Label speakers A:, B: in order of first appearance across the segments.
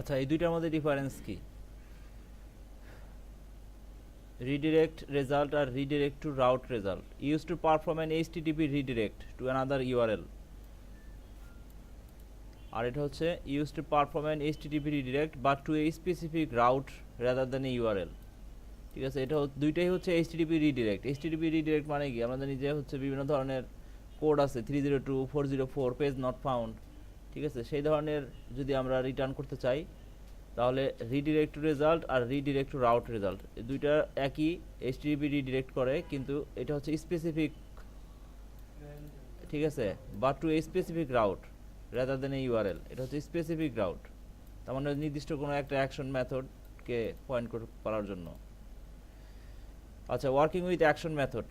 A: আচ্ছা, এই দুইটার মধ্যে ডিফারেন্স কি? Redirect result or redirect to route result used to perform an HTTP redirect to another URL, আর এটা হচ্ছে used to perform an HTTP redirect but to a specific route rather than a URL। ঠিক আছে, এটা দুইটাই হচ্ছে HTTP redirect। HTTP redirect মানে কি? আমরা জানি যে হচ্ছে বিভিন্ন ধরনের কোড আছে 302 404 পেজ নট ফাউন্ড, ঠিক আছে, সেই ধরনের যদি আমরা রিটার্ন করতে চাই তাহলে রিডিরেক্ট টু রেজাল্ট আর রিডিরেক্ট টু রাউট রেজাল্ট এই দুইটা একই HTTP রিডিরেক্ট করে, কিন্তু এটা হচ্ছে স্পেসিফিক, ঠিক আছে, but to a specific route rather than a URL. এটা হচ্ছে স্পেসিফিক রাউট, তার মানে নির্দিষ্ট কোনো একটা অ্যাকশন মেথডকে পয়েন্ট করার জন্য। আচ্ছা, working with action method.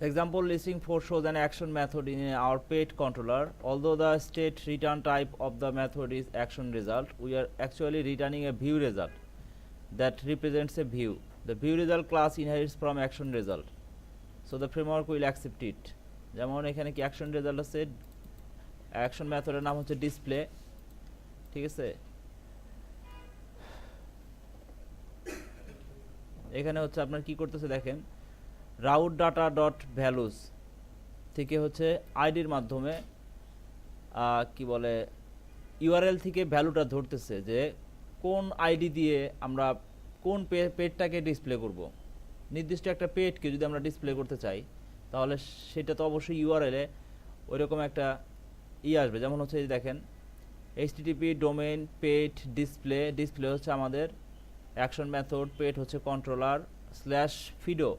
A: Example listing 4 shows an action method in our page controller. Although the state return type of the method is action result, we are actually returning a view result that represents a view. The view result class inherits from action result, so the framework will accept it. যেমন এখানে কি action result আছে, action মেথডের নাম হচ্ছে display, ঠিক আছে। এখানে হচ্ছে আপনার কি করতেছে দেখেন, রাউট ডাটা ডট ভ্যালুস থেকে হচ্ছে আইডির মাধ্যমে কি বলে ইউআরএল থেকে ভ্যালুটা ধরতেছে যে কোন আইডি দিয়ে আমরা কোন পেজটাকে ডিসপ্লে করব। নির্দিষ্ট একটা পেজকে যদি আমরা ডিসপ্লে করতে চাই তাহলে সেটা তো অবশ্যই ইউআরএলে ওইরকম একটা আসবে। যেমন হচ্ছে এই দেখেন HTTP domain page display, display হচ্ছে আমাদের অ্যাকশন মেথড, পেজ হচ্ছে কন্ট্রোলার স্ল্যাশ ফিডো,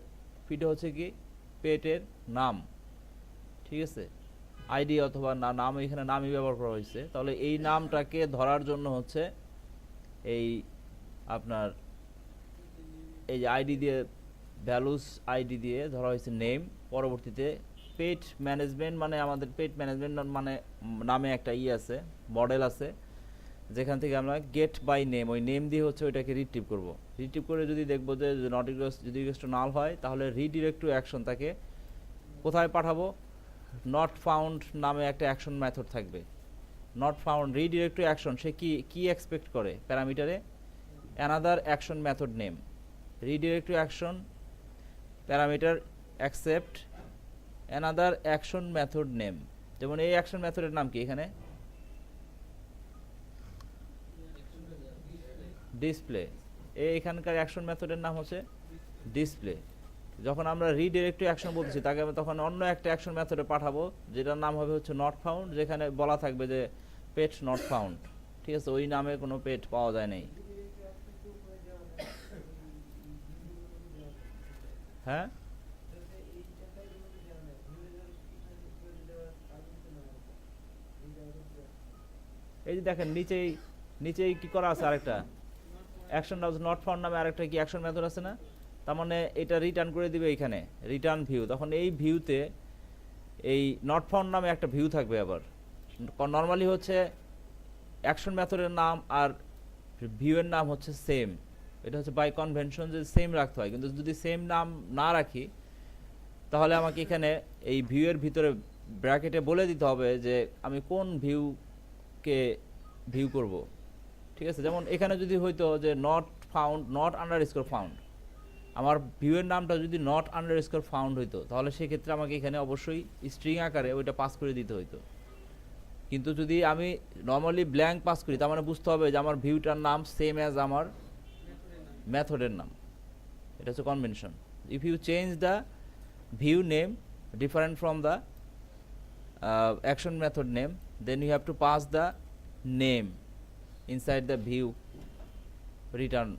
A: ফিডো হচ্ছে কি পেটের নাম, ঠিক আছে, আইডি অথবা নাম, এখানে নামই ব্যবহার করা হয়েছে। তাহলে এই নামটাকে ধরার জন্য হচ্ছে এই আপনার এই যে আইডি দিয়ে ভ্যালুস আইডি দিয়ে ধরা হয়েছে নেম। পরবর্তীতে পেট ম্যানেজমেন্ট মানে আমাদের পেট ম্যানেজমেন্ট মানে নামে একটা আছে মডেল আছে, যেখান থেকে আমরা গেট বাই নেম, ওই নেম দিয়ে হচ্ছে ওইটাকে রিট্রিভ করব। রিট্রিভ করে যদি দেখবো যে নট ইকুয়ালস, যদি ইকুয়ালস টু নাল হয় তাহলে রিডিরেক্ট টু অ্যাকশন, তাকে কোথায় পাঠাবো, নট ফাউন্ড নামে একটা অ্যাকশন মেথড থাকবে। Not found redirect to action, সে কি এক্সপেক্ট করে প্যারামিটারে another action method name. Redirect to action parameter accept another action method name. যেমন এই অ্যাকশন মেথডের নাম কি এখানে ডিসপ্লে, এখানকার অ্যাকশন মেথডের নাম হচ্ছে ডিসপ্লে। যখন আমরা রিডিরেক্ট টু অ্যাকশন বলছি তাকে আমি তখন অন্য একটা অ্যাকশন মেথডে পাঠাবো যেটার নাম হবে হচ্ছে নট ফাউন্ড, যেখানে বলা থাকবে যে পেট নট ফাউন্ড, ঠিক আছে, ওই নামে কোনো পেট পাওয়া যায় নাই। হ্যাঁ, এই যে দেখেন নিচেই কি করা আছে, আরেকটা অ্যাকশন নট ফাউন্ড নামে আরেকটা কি অ্যাকশন মেথড আছে না, তার মানে এটা রিটার্ন করে দিবে এখানে রিটার্ন ভিউ। তখন এই ভিউতে এই নট ফাউন্ড নামে একটা ভিউ থাকবে। আবার নর্মালি হচ্ছে অ্যাকশন মেথডের নাম আর ভিউয়ের নাম হচ্ছে সেম, এটা হচ্ছে বাই কনভেনশন যে সেম রাখতে হয়। কিন্তু যদি সেম নাম না রাখি তাহলে আমাকে এখানে এই ভিউয়ের ভিতরে ব্র্যাকেটে বলে দিতে হবে যে আমি কোন ভিউকে ভিউ করব, ঠিক আছে। যেমন এখানে যদি হইতো যে not found, not underscore found, আমার ভিউয়ের নামটা যদি নট আন্ডারস্কোর ফাউন্ড হইতো তাহলে সেক্ষেত্রে আমাকে এখানে অবশ্যই স্ট্রিং আকারে ওইটা পাস করে দিতে হইতো। কিন্তু যদি আমি নর্মালি ব্ল্যাঙ্ক পাস করি তার মানে বুঝতে হবে যে আমার ভিউটার নাম সেম অ্যাজ আমার মেথডের নাম। এটা হচ্ছে convention. If you change the view name different from the action method name, then you have to pass the name inside the view return,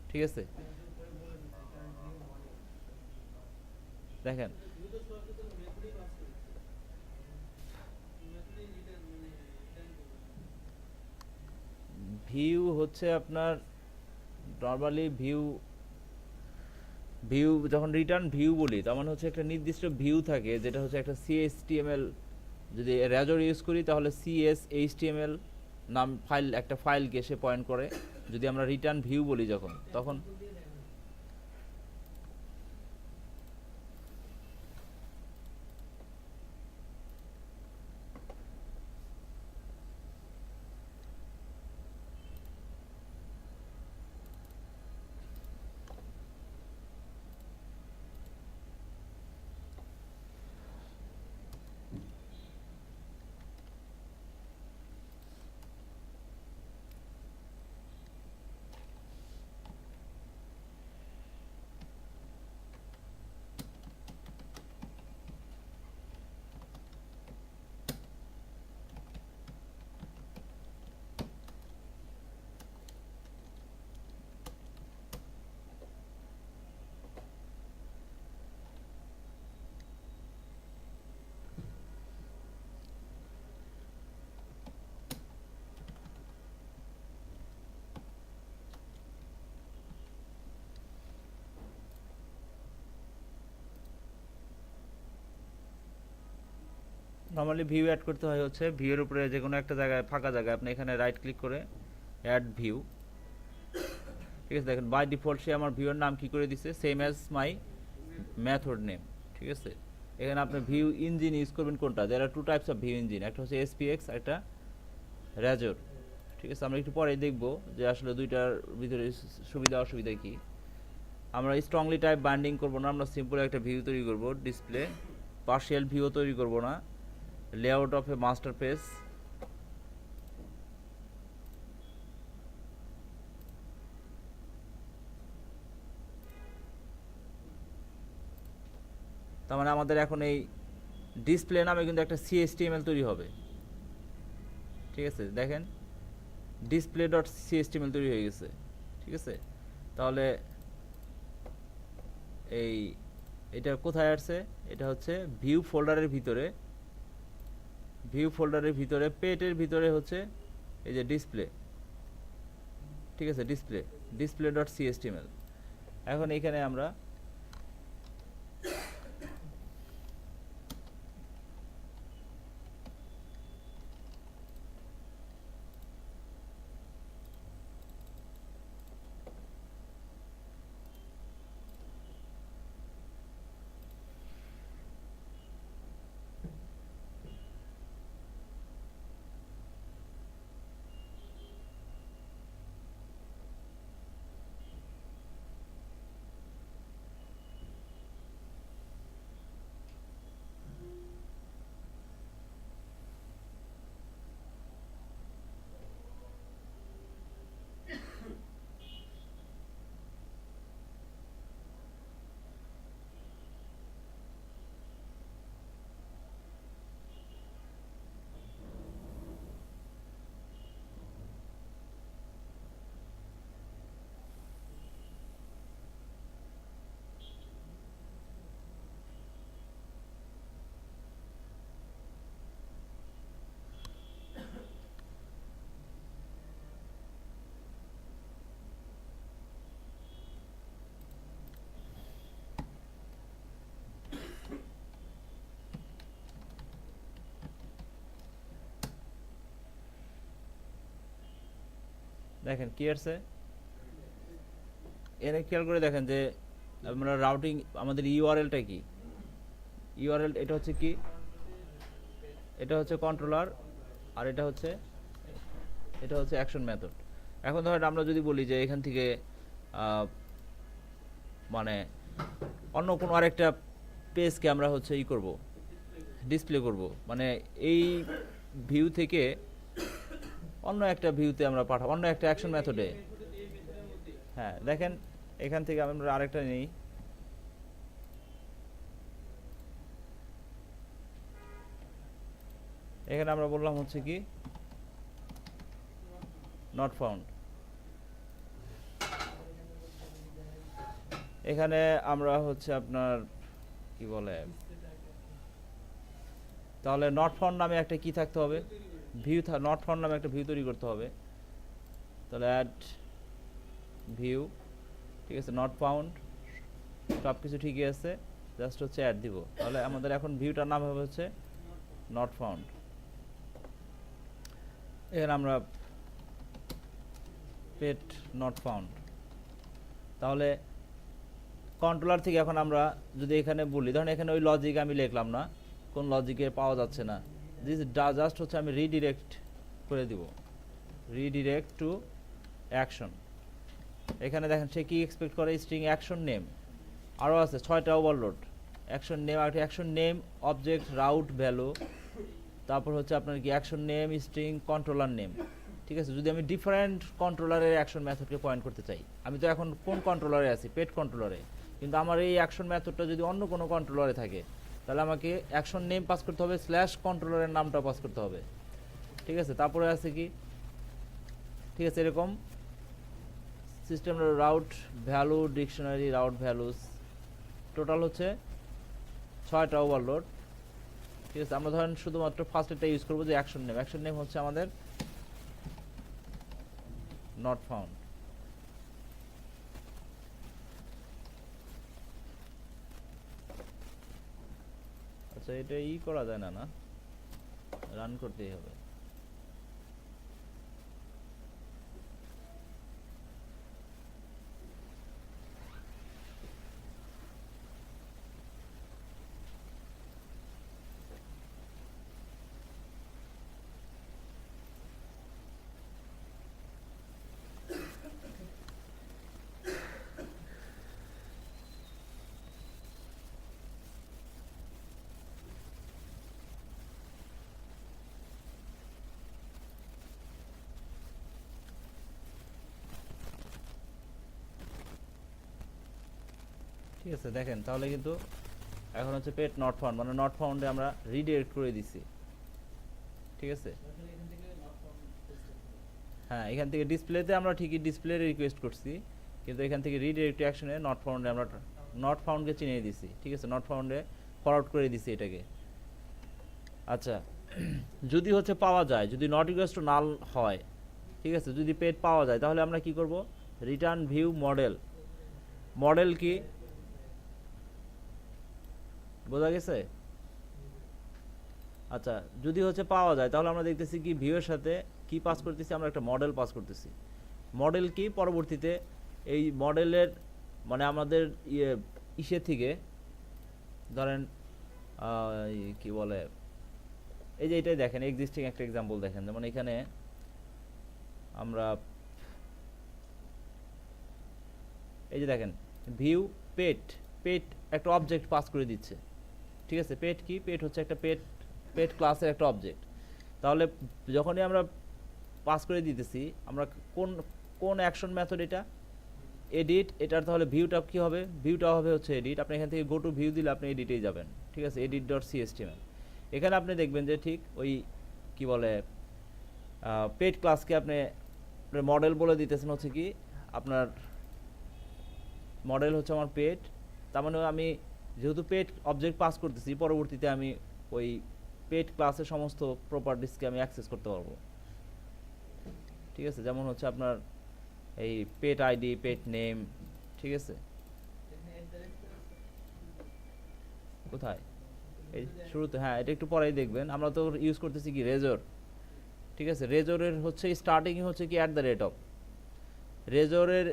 A: ঠিক আছে। দেখেন ভিউ হচ্ছে আপনার নর্মালি ভিউ যখন রিটার্ন ভিউ বলি তার মানে হচ্ছে একটা নির্দিষ্ট ভিউ থাকে যেটা হচ্ছে একটা CSHTML, যদি রেজর ইউজ করি তাহলে CSHTML নাম ফাইল, একটা ফাইলকে সে পয়েন্ট করে। যদি আমরা রিটার্ন ভিউ বলি যখন, তখন নর্মালি ভিউ অ্যাড করতে হয় হচ্ছে ভিউয়ের উপরে যে কোনো একটা জায়গায় ফাঁকা জায়গায় আপনি এখানে রাইট ক্লিক করে অ্যাড ভিউ, ঠিক আছে। দেখেন বাই ডিফল্ট সে আমার ভিউয়ের নাম কি করে দিছে, same as my method name, ঠিক আছে। এখানে আপনি ভিউ ইঞ্জিন ইউজ করবেন কোনটা, there are two types of view engine, একটা হচ্ছে এসপিএক্স একটা রেজর, ঠিক আছে। আমরা একটু পরে দেখব যে আসলে দুইটার ভিতরে সুবিধা অসুবিধা কি। আমরা স্ট্রংলি টাইপ বাইন্ডিং করব না, আমরা সিম্পল একটা ভিউ তৈরি করব, ডিসপ্লে পার্শিয়াল ভিউ তৈরি করব না, layout of A master page, তার মানে আমাদের এখন এই ডিসপ্লে নামে কিন্তু একটা সিএসটিএমএল তৈরি হবে, ঠিক আছে। দেখেন ডিসপ্লে ডট সিএসটিএমএল তৈরি হয়ে গেছে, ঠিক আছে। তাহলে এটা কোথায় আসছে, এটা হচ্ছে ভিউ ফোল্ডারের ভিতরে, ভিউ ফোল্ডারের ভিতরে পেটের ভিতরে হচ্ছে এই যে ডিসপ্লে, ঠিক আছে, ডিসপ্লে ডট সিএসটিএমএল। এখন এখানে আমরা দেখেন কি আসছে, এনে খেয়াল করে দেখেন যে আমরা রাউটিং আমাদের ইউআরএলটা কি, ইউআরএল এটা হচ্ছে কি, এটা হচ্ছে কন্ট্রোলার আর এটা হচ্ছে অ্যাকশন মেথড। এখন ধরেন আমরা যদি বলি যে এখান থেকে মানে অন্য কোনো আরেকটা পেজকে আমরা হচ্ছে করব, ডিসপ্লে করব, মানে এই ভিউ থেকে অন্য একটা ভিউতে আমরা পাঠাবো, অন্য একটা অ্যাকশন মেথডে। হ্যাঁ দেখেন এখান থেকে আমরা আরেকটা নিই, এখানে আমরা বললাম হচ্ছে কি নট ফাউন্ড, এখানে আমরা হচ্ছে আপনার কি বলে, তাহলে নট ফাউন্ড নামে একটা কি থাকতে হবে, ভিউ, নট ফাউন্ড নামে একটা ভিউ তৈরি করতে হবে। তাহলে অ্যাড ভিউ, ঠিক আছে, নট ফাউন্ড সব কিছু ঠিকই আছে, জাস্ট হচ্ছে অ্যাড দিব। তাহলে আমাদের এখন ভিউটার নাম হবে হচ্ছে নট ফাউন্ড। এখানে আমরা পেট নট ফাউন্ড, তাহলে কন্ট্রোলার থেকে এখন আমরা যদি এখানে বলি, ধরেন এখানে ওই লজিক আমি লিখলাম না, কোন লজিকে পাওয়া যাচ্ছে না, দিস জাস্ট হচ্ছে আমি রিডিরেক্ট করে দিব, রিডিরেক্ট টু অ্যাকশন। এখানে দেখেন সে কি এক্সপেক্ট করে, স্ট্রিং অ্যাকশন নেম, আরও আছে 6টা ওভারলোড, অ্যাকশন নেম, আর action name object route value, তারপর হচ্ছে আপনার কি action name string controller name, ঠিক আছে। যদি আমি ডিফারেন্ট কন্ট্রোলারের অ্যাকশন মেথডকে পয়েন্ট করতে চাই, আমি তো এখন কোন কন্ট্রোলারে আছি, পেট কন্ট্রোলারে, কিন্তু আমার এই অ্যাকশন মেথডটা যদি অন্য কোনো কন্ট্রোলারে থাকে, তাহলে আমাকে অ্যাকশন নেম পাস করতে হবে, স্ল্যাশ কন্ট্রোলারের নামটা পাস করতে হবে, ঠিক আছে। তারপরে আছে কি, ঠিক আছে, এরকম system route value dictionary route values, total হচ্ছে 6টা ওভারলোড, ঠিক আছে। আমরা ধরেন শুধুমাত্র ফার্স্ট এটা ইউজ করবো যে অ্যাকশন নেম হচ্ছে আমাদের নট ফাউন্ড। আচ্ছা এটা করা যায় না, না রান করতেই হবে। ঠিক আছে, দেখেন তাহলে কিন্তু এখন হচ্ছে পেট নট ফাউন্ড, মানে নট ফাউন্ডে আমরা রিডিরেক্ট করে দিছি। ঠিক আছে, হ্যাঁ এখান থেকে ডিসপ্লেতে আমরা ঠিকই ডিসপ্লে রিকোয়েস্ট করছি, কিন্তু এখান থেকে রিডিরেক্ট অ্যাকশনে নট ফাউন্ডে আমরা নট ফাউন্ডকে চিনিয়ে দিছি। ঠিক আছে, নট ফাউন্ডে ফরওয়ার্ড করে দিছি এটাকে। আচ্ছা, যদি হচ্ছে পাওয়া যায়, যদি নট ইকুয়ালস টু নাল হয়, ঠিক আছে, যদি পেট পাওয়া যায় তাহলে আমরা কি করব, রিটার্ন ভিউ মডেল। মডেল কি বোঝা গেছে? আচ্ছা, যদি হচ্ছে পাওয়া যায় তাহলে আমরা দেখতেছি কি ভিউয়ের সাথে কি পাস করতেছি, আমরা একটা মডেল পাস করতেছি। মডেল কি, পরবর্তীতে এই মডেলের মানে আমাদের ইসে থেকে ধরেন কি বলে, এই যে এটাই দেখেন এক্সিস্টিং একটা এক্সাম্পল দেখেন, যেমন এখানে আমরা এই যে দেখেন ভিউ পেট, পেট একটা অবজেক্ট পাস করে দিচ্ছে। ঠিক আছে, পেট কি, পেট হচ্ছে একটা পেট, পেট ক্লাসের একটা অবজেক্ট। তাহলে যখনই আমরা পাস করে দিতেছি, আমরা কোন কোন অ্যাকশন মেথড, এটা এডিট, এটার তাহলে ভিউটা কি হবে, ভিউটা হবে হচ্ছে এডিট। আপনি এখান থেকে গো টু ভিউ দিলে আপনি এডিটেই যাবেন। ঠিক আছে, এডিট ডট সিএসটিএমএল। এখানে আপনি দেখবেন যে ঠিক ওই কি বলে পেট ক্লাসকে আপনি মডেল বলে দিতেছেন হচ্ছে কি আপনার মডেল হচ্ছে আমার পেট। তার মানে আমি যেহেতু পেট অবজেক্ট পাস করতেছি, পরবর্তীতে আমি ওই পেট ক্লাসের সমস্ত প্রপার্টিসকে আমি অ্যাক্সেস করতে পারবো। ঠিক আছে, যেমন হচ্ছে আপনার এই পেট আইডি, পেট নেম। ঠিক আছে, কোথায়, এই শুরুতে, হ্যাঁ এটা একটু পরেই দেখবেন। আমরা তো ইউজ করতেছি কি রেজর। ঠিক আছে, রেজরের হচ্ছে স্টার্টিং হচ্ছে কি অ্যাট দ্য রেট অফ, রেজরের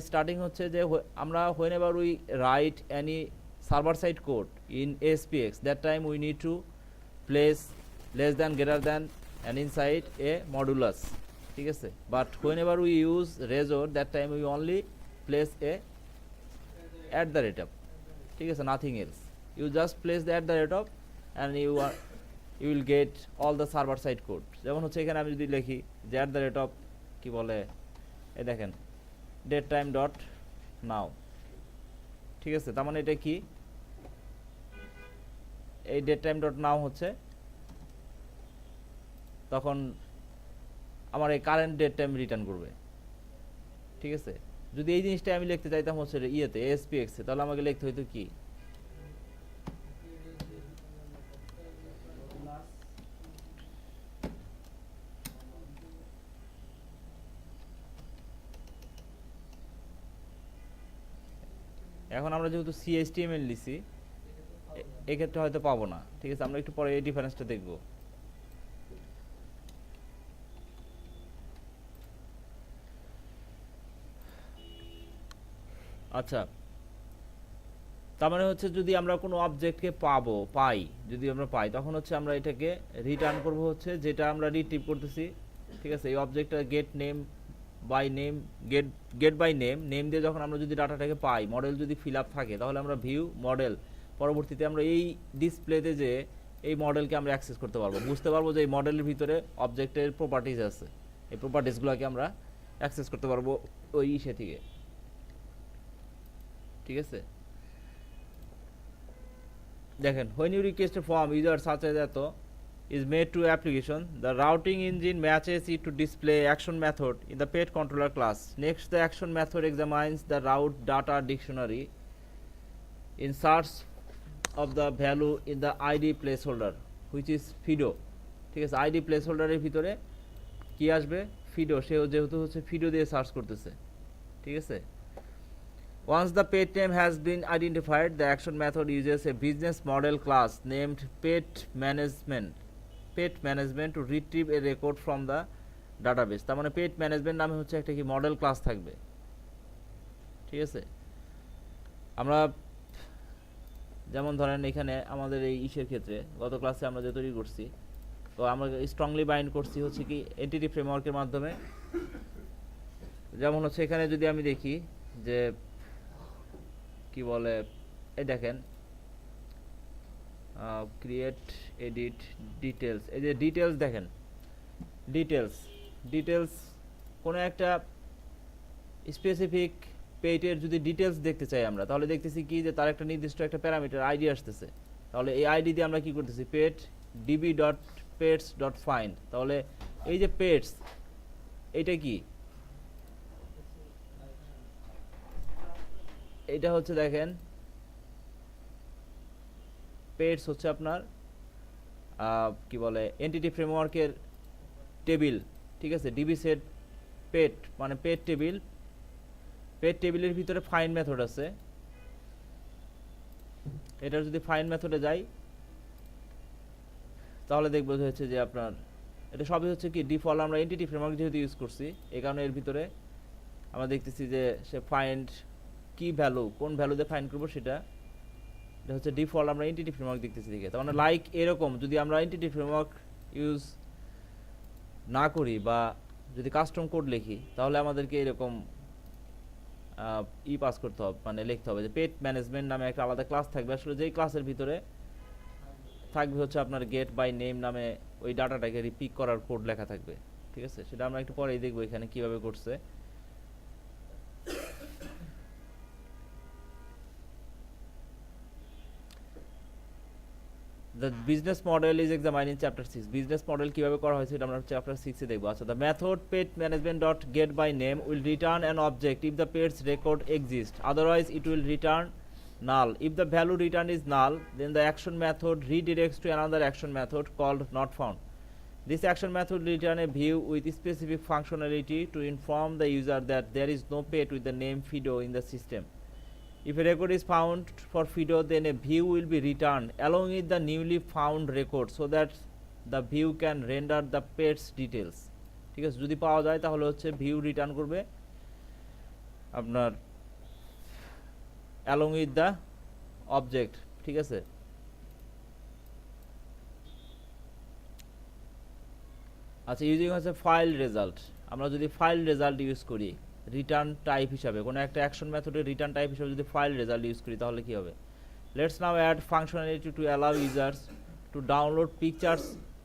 A: স্টার্টিং হচ্ছে যে আমরা whenever we write any server side code in ASPX, that time we need to place less than greater than and inside a modulus. ঠিক আছে, but whenever we use razor, that time we only place a at the rate of. ঠিক আছে, nothing else, you just place the at the rate of and you will get all the server side code. যেমন হচ্ছে এখানে আমি যদি লিখি যে at the rate of কি বলে, এই দেখেন ডেট টাইম ডট নাও। ঠিক আছে, তার মানে এটা কি, এই ডেট টাইম ডট নাও হচ্ছে তখন আমার এই কারেন্ট ডেট টাইম রিটার্ন করবে। ঠিক আছে, যদি এই জিনিসটা আমি লিখতে চাইতাম হচ্ছে ইয়েতে এসপিএক্স এ, তাহলে আমাকে লিখতে হইতো কি, এখন আমরা যেহেতু সিএসটিএমএল লিখছি, এক্ষেত্রে হয়তো পাবো না। ঠিক আছে, আমরা একটু পরে এই ডিফারেন্সটা দেখব। আচ্ছা, তার মানে হচ্ছে যদি আমরা কোনো অবজেক্টকে পাই, যদি আমরা পাই তখন হচ্ছে আমরা এটাকে রিটার্ন করব হচ্ছে যেটা আমরা রিট্রিভ করতেছি। ঠিক আছে, এই অবজেক্টটা get name by name, get by name, name দিয়ে যখন আমরা যদি ডাটাটাকে পাই, মডেল যদি ফিল আপ থাকে, তাহলে আমরা ভিউ মডেল, পরবর্তীতে আমরা এই ডিসপ্লেতে যে এই মডেলকে আমরা অ্যাক্সেস করতে পারবো, বুঝতে পারবো যে এই মডেলের ভিতরে অবজেক্টের প্রপার্টিজ আছে, এই প্রপার্টিসগুলোকে আমরা অ্যাক্সেস করতে পারবো ওই ইসে থেকে। ঠিক আছে, দেখেন when you request a form user such as এত is made to application, the routing engine matches it to display action method in the pet controller class. Next, the action method examines the route data dictionary in search of the value in the id placeholder which is fido. ঠিক আছে, id placeholder এর ভিতরে কি আসবে, fido, সে যেহেতু হচ্ছে fido দিয়ে search করতেছে। ঠিক আছে, once the pet name has been identified, the action method uses a business model class named pet management pet management to retrieve a record from the database. তার মানে পেট ম্যানেজমেন্ট নামে হচ্ছে একটা কি মডেল ক্লাস থাকবে, ঠিক আছে। আমরা যেমন ধরেন এখানে আমাদের এই ইসের ক্ষেত্রে গত ক্লাসে আমরা যে তৈরি করছি, তো আমরা স্ট্রংলি বাইন্ড করছি হচ্ছে কি এন্টিটি ফ্রেমওয়ার্কের মাধ্যমে। যেমন হচ্ছে এখানে যদি আমি দেখি যে কি বলে, এই দেখেন ক্রিয়েট এডিট ডিটেলস, এই যে ডিটেলস দেখেন, ডিটেলস কোনো একটা স্পেসিফিক পেটের যদি ডিটেলস দেখতে চাই আমরা, তাহলে দেখতেছি কি যে তার একটা নির্দিষ্ট একটা প্যারামিটার আইডি আসতেছে। তাহলে এই আইডি দিয়ে আমরা কি করতেছি, pet DB dot pets dot find. তাহলে এই যে পেটস, এইটা কি, এটা হচ্ছে দেখেন পেটস হচ্ছে আপনার কি বলে এন্টিটি ফ্রেমওয়ার্কের টেবিল, ঠিক আছে। ডিবি সেট পেট মানে পেট টেবিল, পেট টেবিলের ভিতরে ফাইন্ড মেথড আছে। এটার যদি ফাইন্ড মেথডে যাই তাহলে দেখবো হচ্ছে যে আপনার এটা সবই হচ্ছে কি ডিফল্ট, আমরা এন্টিটি ফ্রেমওয়ার্ক যেহেতু ইউজ করছি এই কারণে এর ভিতরে আমরা দেখতেছি যে সে ফাইন্ড কি ভ্যালু, কোন ভ্যালুতে ফাইন্ড করবো সেটা, এটা হচ্ছে ডিফল্ট আমরা এন্টিটি ফ্রেমওয়ার্ক দেখতেছি দিকে। তার মানে লাইক এরকম যদি আমরা এন্টিটি ফ্রেমওয়ার্ক ইউজ না করি বা যদি কাস্টম কোড লিখি, তাহলে আমাদেরকে এরকম পাস করতে হবে, মানে লিখতে হবে যে পেট ম্যানেজমেন্ট নামে একটা আলাদা ক্লাস থাকবে। আসলে যেই ক্লাসের ভিতরে থাকবে হচ্ছে আপনার গেট বাই নেম নামে ওই ডাটাটাকে রিপিক করার কোড লেখা থাকবে, ঠিক আছে। সেটা আমরা একটু পরেই দেখবো এখানে কিভাবে করছে। The business model is examined in chapter 6. Business model কিভাবে করা হয়েছে এটা আমরা chapter 6 এ দেখবো। আচ্ছা, the method pet management dot get by name will return an object if the pets record exists, otherwise it will return null. If the value returned is null, then the action method redirects to another action method called not found. This action method will return a view with specific functionality to inform the user that there is no pet with the name Fido in the system. If a record is found for Fido, then a view will be returned along with the newly found record so that the view can render the pet's details. ঠিক আছে, যদি পাওয়া যায় তাহলে হচ্ছে view return করবে আপনার along with the object, ঠিক আছে। আচ্ছা, ইউজিং হচ্ছে ফাইল রেজাল্ট। আমরা যদি ফাইল রেজাল্ট ইউজ করি রিটার্ন টাইপ হিসাবে, কোনো একটা অ্যাকশন মেথডের রিটার্ন টাইপ হিসাবে যদি ফাইল রেজাল্ট ইউজ করি তাহলে কি হবে, let's now add functionality to allow users to download pictures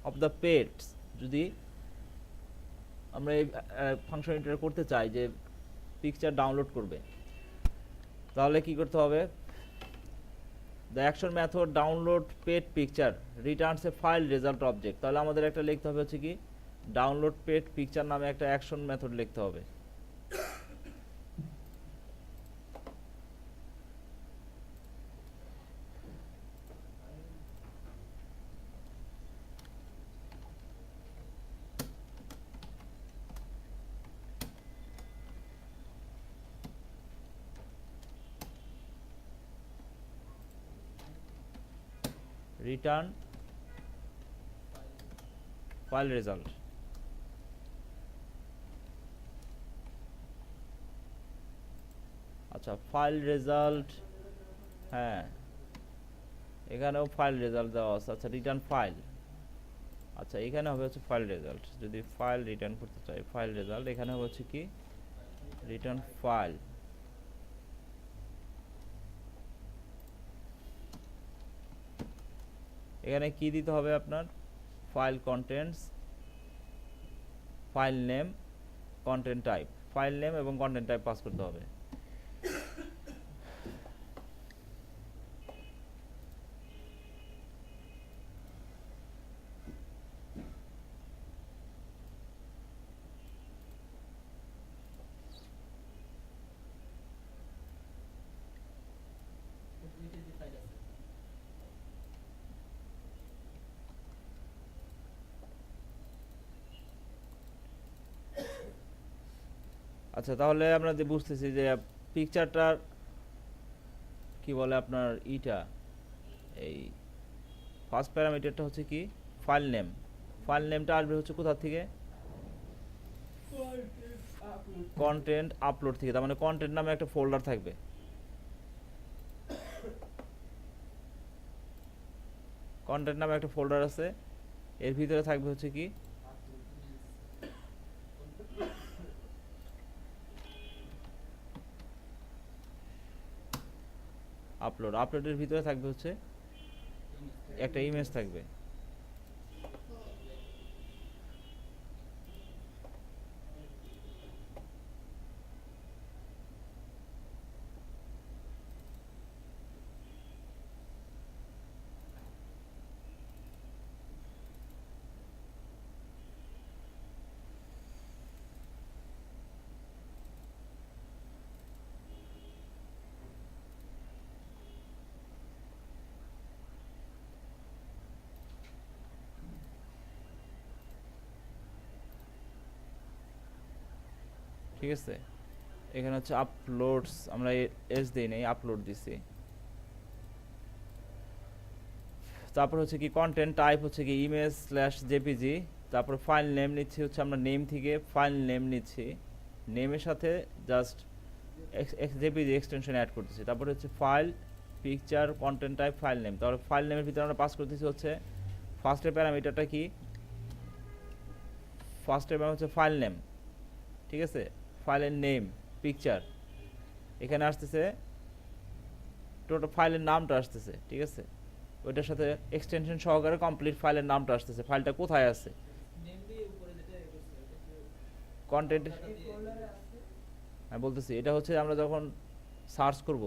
A: of the pets. যদি আমরা এই ফাংশনালিটিটা করতে চাই যে পিকচার ডাউনলোড করবে, তাহলে কি করতে হবে, the action method download pet picture returns a file result object. তাহলে আমাদের একটা লিখতে হবে হচ্ছে কি ডাউনলোড পেট পিকচার নামে একটা অ্যাকশন মেথড লিখতে হবে। Return file result. আচ্ছা, ফাইল রেজাল্ট, হ্যাঁ এখানেও ফাইল রেজাল্ট দেওয়া আছে। আচ্ছা, রিটার্ন ফাইল, আচ্ছা এখানে হবে হচ্ছে ফাইল রেজাল্ট। যদি ফাইল রিটার্ন করতে চাই ফাইল রেজাল্ট, এখানে হবে হচ্ছে কি রিটার্ন ফাইল। এখানে কি দিতে হবে আপনার, file contents, file name, content type, file name এবং কন্টেন্ট টাইপ পাস করতে হবে। আচ্ছা, তাহলে আমরা যে বুঝতেছি যে পিকচারটার কি বলে আপনার এই ফার্স্ট প্যারামিটারটা হচ্ছে কি ফাইল নেম, ফাইল নেমটা আসবে হচ্ছে কোথা থেকে, কন্টেন্ট আপলোড থেকে। তার মানে কন্টেন্ট নামে একটা ফোল্ডার থাকবে, কন্টেন্ট নামে একটা ফোল্ডার আছে, এর ভিতরে থাকবে হচ্ছে কি আপলোডের ভিতরে থাকবে হচ্ছে একটা ইমেজ থাকবে। ঠিক আছে, এখানে হচ্ছে আপলোডস, আমরা এস দিই নাই, আপলোড দিছি। তারপর হচ্ছে কি কন্টেন্ট টাইপ হচ্ছে কি ইমেজ স্ল্যাশ জেপিজি। তারপর ফাইল নেম নিচ্ছি হচ্ছে আমরা নেম থেকে ফাইল নেম নিচ্ছি, নেমের সাথে জাস্ট জেপিজি এক্সটেনশন অ্যাড করতেছি। তারপর হচ্ছে file picture content type file name. তাহলে ফাইল নেমের ভিতরে আমরা পাস করতেছি হচ্ছে ফার্স্টের প্যারামিটারটা কি, ফার্স্টের প্যারামিটার হচ্ছে ফাইল নেম, ঠিক আছে, ফাইলের নেম পিকচার, এখানে আসতেছে টোটাল ফাইলের নামটা আসতেছে, ঠিক আছে, ওইটার সাথে এক্সটেনশন সহকারে কমপ্লিট ফাইলের নামটা আসতেছে, ফাইলটা কোথায় আছে কন্টেন্ট। আমি বলতেছি এটা হচ্ছে আমরা যখন সার্চ করব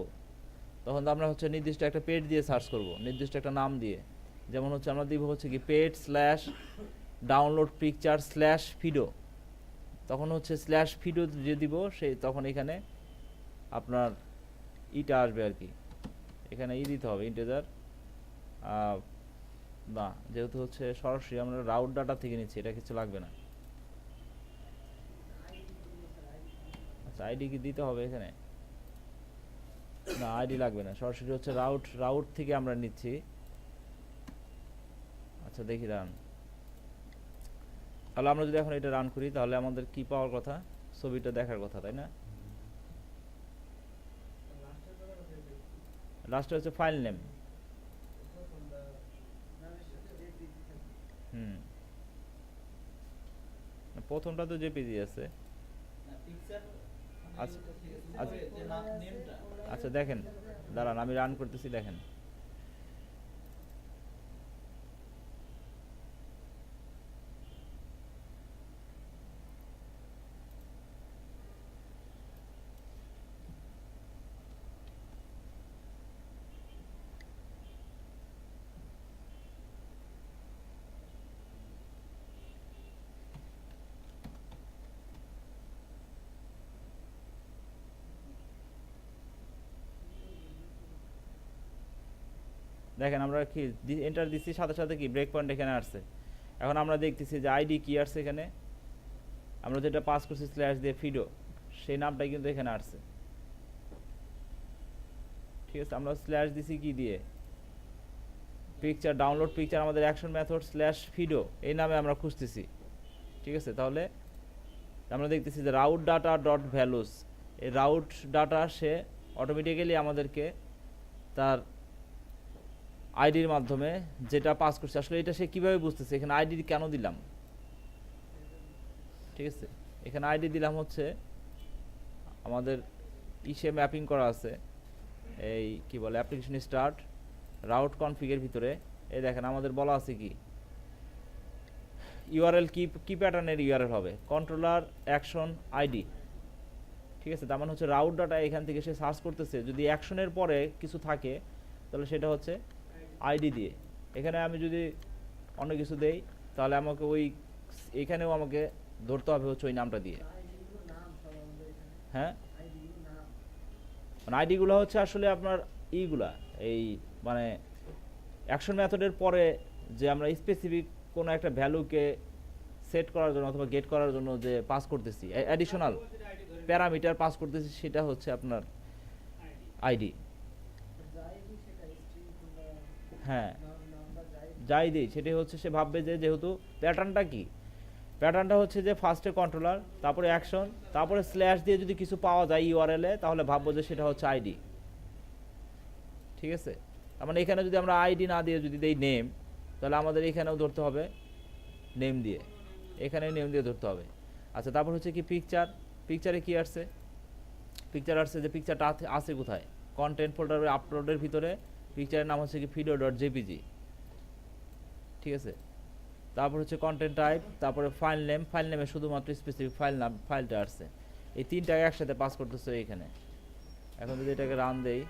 A: তখন তো আমরা হচ্ছে নির্দিষ্ট একটা পেজ দিয়ে সার্চ করব, নির্দিষ্ট একটা নাম দিয়ে, যেমন হচ্ছে আমরা দিব হচ্ছে কি page slash download picture slash video, তখন হচ্ছে স্ল্যাশ ভিডিও যে দিব সেই তখন এখানে আপনার ইটা আসবে আর কি, এখানে দিতে হবে ইন্টিজার না, যেহেতু হচ্ছে সরাসরি আমরা রাউট ডাটা থেকে নিচ্ছি এটা কিছু লাগবে না। আচ্ছা আইডি কি দিতে হবে এখানে, না আইডি লাগবে না, সরাসরি হচ্ছে রাউট থেকে আমরা নিচ্ছি। আচ্ছা দেখি রান, তাহলে আমরা যদি এখন এটা রান করি তাহলে আমাদের কি পাওয়ার কথা, ছবিটা দেখার কথা, তাই না? লাস্টে হচ্ছে ফাইল নেম, প্রথমটা তো জেপিজি আছে। আচ্ছা আচ্ছা আচ্ছা দেখেন, দাঁড়ান আমি রান করতেছি, দেখেন দেখেন আমরা কি এন্টার দিচ্ছি সাথে সাথে কি ব্রেক পয়েন্ট এখানে আসছে। এখন আমরা দেখতেছি যে আইডি কি আসছে এখানে, আমরা যেটা পাস করছি স্ল্যাশ দিয়ে ফিডো সেই নামটাই কিন্তু এখানে আসছে, ঠিক আছে। আমরা স্ল্যাশ দিছি কি দিয়ে, পিকচার ডাউনলোড পিকচার, আমাদের অ্যাকশন মেথড স্ল্যাশ ফিডো এই নামে আমরা খুঁজতেছি, ঠিক আছে। তাহলে আমরা দেখতেছি যে রাউট ডাটা ডট ভ্যালুস, এই রাউট ডাটা সে অটোমেটিক্যালি আমাদেরকে তার আইডির মাধ্যমে যেটা পাস করছে, আসলে এটা সে কীভাবে বুঝতেছে, এখানে আইডি কেন দিলাম, ঠিক আছে, এখানে আইডি দিলাম হচ্ছে আমাদের ইসে ম্যাপিং করা আছে, এই কি বলে অ্যাপ্লিকেশন স্টার্ট রাউট কনফিগের ভিতরে, এই দেখেন আমাদের বলা আছে কি ইউআরএল কি প্যাটার্নের ইউআরএল হবে, কন্ট্রোলার অ্যাকশন আইডি, ঠিক আছে। তার মানে হচ্ছে রাউট ডাটা এখান থেকে সে সার্চ করতেছে, যদি অ্যাকশনের পরে কিছু থাকে তাহলে সেটা হচ্ছে আইডি দিয়ে। এখানে আমি যদি অন্য কিছু দেই তাহলে আমাকে ওই এখানেও আমাকে ধরতে হবে হচ্ছে ওই নামটা দিয়ে, হ্যাঁ, মানে আইডিগুলো হচ্ছে আসলে আপনার ইগুলা এই মানে অ্যাকশন মেথডের পরে যে আমরা স্পেসিফিক কোনো একটা ভ্যালুকে সেট করার জন্য অথবা গেট করার জন্য যে পাস করতেছি, অ্যাডিশনাল প্যারামিটার পাস করতেছি, সেটা হচ্ছে আপনার আইডি। হ্যাঁ যাই দিই সেটাই হচ্ছে সে ভাববে যে যেহেতু প্যাটার্নটা কি, প্যাটার্নটা হচ্ছে যে ফার্স্টে কন্ট্রোলার, তারপরে অ্যাকশন, তারপরে স্ল্যাশ দিয়ে যদি কিছু পাওয়া যায় ইউআরএল এ, তাহলে ভাববো যে সেটা হচ্ছে আইডি। ঠিক আছে, তার মানে এখানে যদি আমরা আইডি না দিয়ে যদি দেই নেম, তাহলে আমাদের এখানেও ধরতে হবে নেম দিয়ে, এখানে নেম দিয়ে ধরতে হবে। আচ্ছা, তারপর হচ্ছে কি পিকচার, পিকচারে কি আসছে, পিকচার আসছে যে পিকচারটা আছে কোথায়, কন্টেন্ট ফোল্ডারে আপলোডের ভিতরে পিকচারের নাম হচ্ছে কি video.jpg। ঠিক আছে, তারপর হচ্ছে কন্টেন্ট টাইপ, তারপরে ফাইল নেম, ফাইল নেমে শুধুমাত্র স্পেসিফিক ফাইল নাম, ফাইলটা আসছে। এই তিনটাকে একসাথে পাস করতেছে এখানে। এখন যদি এটাকে রান দেই,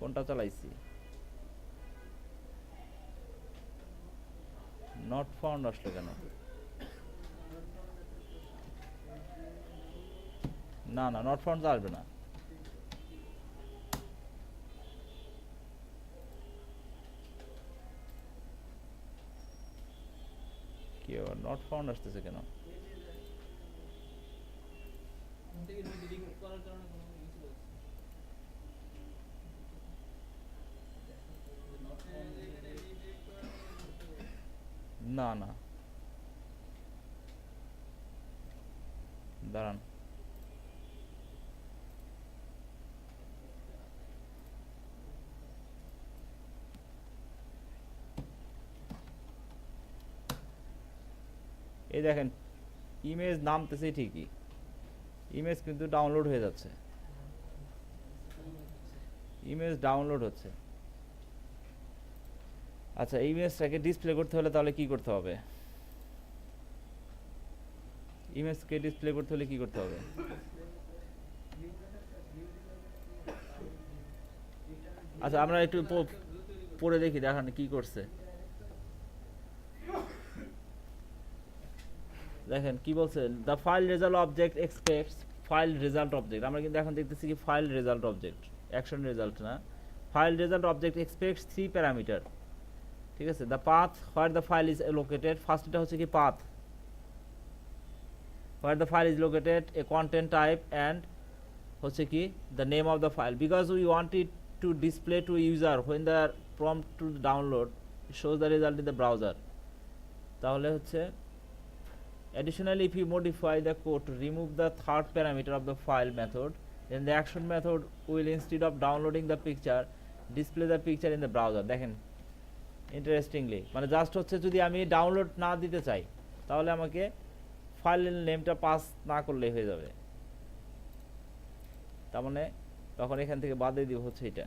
A: কোনটা চালাইছি, নট ফাউন্ড আসলো কেন? না না, নট ফাউন্ড তো আসবে না। কি আবার নট ফাউন্ড আসতেছে কেন? না না, দাঁড়ান, এই দেখেন ইমেজ নামতেছে ঠিকই, ইমেজ কিন্তু ডাউনলোড হয়ে যাচ্ছে, ইমেজ ডাউনলোড হচ্ছে। আচ্ছা, ইমেজটাকে ডিসপ্লে করতে হলে তাহলে কি করতে হবে, ইমেজকে ডিসপ্লে করতে হলে কি করতে হবে? আচ্ছা, আমরা একটু পড়ে দেখি, দেখান কি করছে। দেখেন কি বলছে, the file result object expects file result object. আমরা কিন্তু এখন দেখতেছি কি file result object, action result না। File result object expects 3 parameter. ঠিক আছে, the path where the file is located, first এটা হচ্ছে কি path, where the file is located, a content type, and হচ্ছে কি the name of the file, because we want it to display to user when the prompt to download shows the result in the browser. তাহলে হচ্ছে additionally, if you modify the code to remove the third parameter of the file method, then the action method will, instead of downloading the picture, display the picture in the browser. দেখেন interestingly, মানে just হচ্ছে যদি আমি download না দিতে চাই তাহলে আমাকে ফাইলের নেমটা পাস না করলেই হয়ে যাবে। তার মানে তখন এখান থেকে বাদ দিয়ে দিব হচ্ছে এটা।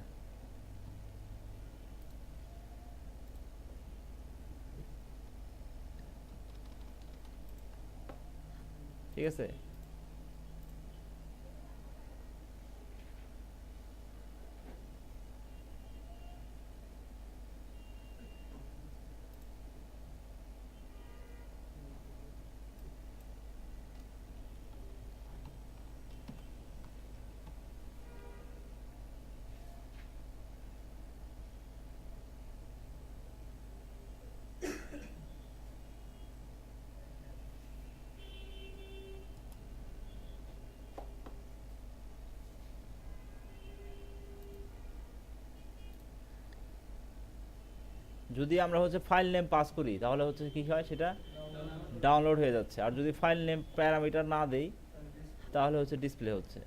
A: ঠিক আছে, যদি আমরা হচ্ছে ফাইল নেম পাস করি তাহলে হচ্ছে কি হয়, সেটা ডাউনলোড হয়ে যাচ্ছে, আর যদি ফাইল নেম প্যারামিটার না দেই তাহলে হচ্ছে ডিসপ্লে হচ্ছে।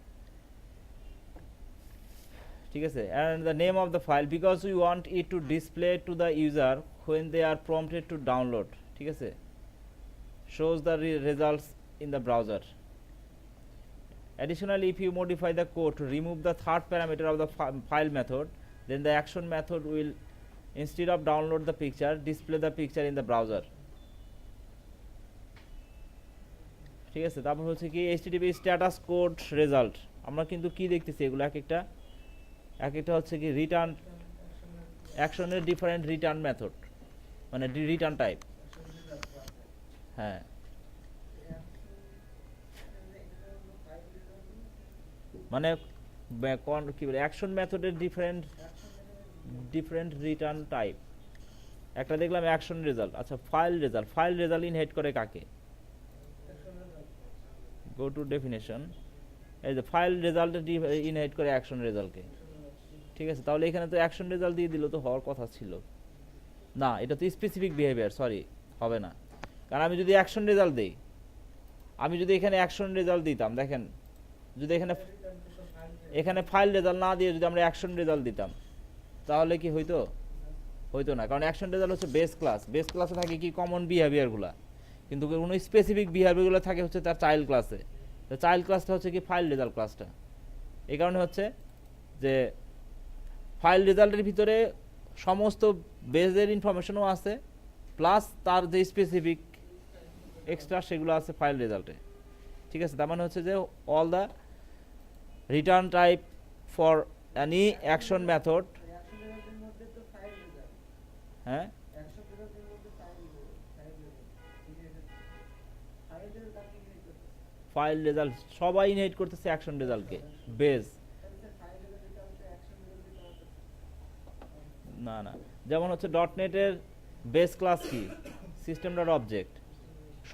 A: ঠিক আছে, and the name of the file, because we want it to display to the user when they are prompted to download, ঠিক আছে, shows the results in the browser. Additionally, if you modify the code to remove the third parameter of the file method, then the action method will, instead of download the picture, display the picture in the browser. ঠিক আছে, তারপর হচ্ছে কি http status code result. আমরা কিন্তু কি দেখতেছি এগুলো এক একটা হচ্ছে কি রিটার্ন অ্যাকশনের ডিফারেন্ট রিটার্ন মেথড, মানে রিটার্ন টাইপ। হ্যাঁ, মানে কি বলে অ্যাকশন মেথডের ডিফারেন্ট রিটার্ন টাইপ। একটা দেখলাম অ্যাকশন রেজাল্ট। আচ্ছা, ফাইল রেজাল্ট ইনহেরিট করে কাকে? গো টু ডেফিনেশন, এই যে ফাইল রেজাল্টে ইনহেরিট করে অ্যাকশন রেজাল্টকে, ঠিক আছে। তাহলে এখানে তো অ্যাকশন রেজাল্ট দিয়ে দিল, তো হওয়ার কথা ছিল না, এটা তো স্পেসিফিক বিহেভিয়ার, সরি হবে না। কারণ আমি যদি অ্যাকশন রেজাল্ট দিই, আমি যদি এখানে অ্যাকশন রেজাল্ট দিতাম, দেখেন যদি এখানে এখানে ফাইল রেজাল্ট না দিয়ে যদি আমরা অ্যাকশন রেজাল্ট দিতাম, তাহলে কি হইতো? হইতো না, কারণ অ্যাকশন রেজাল্ট হচ্ছে বেস ক্লাস, বেস ক্লাসে থাকে কি কমন বিহেভিয়ারগুলো, কিন্তু কোনো স্পেসিফিক বিহেভিয়ারগুলো থাকে হচ্ছে তার চাইল্ড ক্লাসে। তো চাইল্ড ক্লাসটা হচ্ছে কি ফাইল রেজাল্ট ক্লাসটা। এই কারণে হচ্ছে যে ফাইল রেজাল্টের ভিতরে সমস্ত বেজের ইনফরমেশনও আছে, প্লাস তার যে স্পেসিফিক এক্সট্রা সেগুলো আছে ফাইল রেজাল্টে, ঠিক আছে। তার মানে হচ্ছে যে all the return type for any action method, হ্যাঁ ফাইল রেজাল্ট সবাই ইনহেরিট করতেছে অ্যাকশন রেজাল্টকে বেস। না না, যেমন হচ্ছে .NET-এর বেস ক্লাস কি সিস্টেম ডট অবজেক্ট,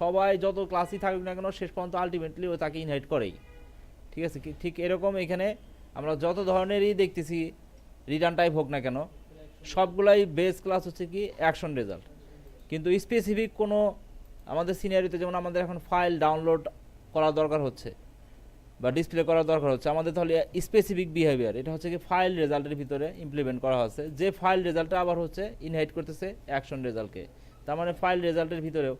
A: সবাই যত ক্লাসই থাকুক না কেন শেষ পর্যন্ত আলটিমেটলি ও তাকে ইনহেরিট করেই, ঠিক আছে। ঠিক এরকম এখানে আমরা যত ধরনেরই দেখতেছি রিটার্ন টাইপ হোক না কেন, সবগুলাই বেস ক্লাস হচ্ছে কি অ্যাকশন রেজাল্ট। কিন্তু স্পেসিফিক কোনো আমাদের সিনিয়রিতে, যেমন আমাদের এখন ফাইল ডাউনলোড করা দরকার হচ্ছে বা ডিসপ্লে করা দরকার হচ্ছে, আমাদের তাহলে স্পেসিফিক বিহেভিয়ার এটা হচ্ছে কি ফাইল রেজাল্টের ভিতরে ইমপ্লিমেন্ট করা হচ্ছে, যে ফাইল রেজাল্টটা আবার হচ্ছে ইনহেরিট করতেছে অ্যাকশন রেজাল্টকে। তার মানে ফাইল রেজাল্টের ভিতরেও,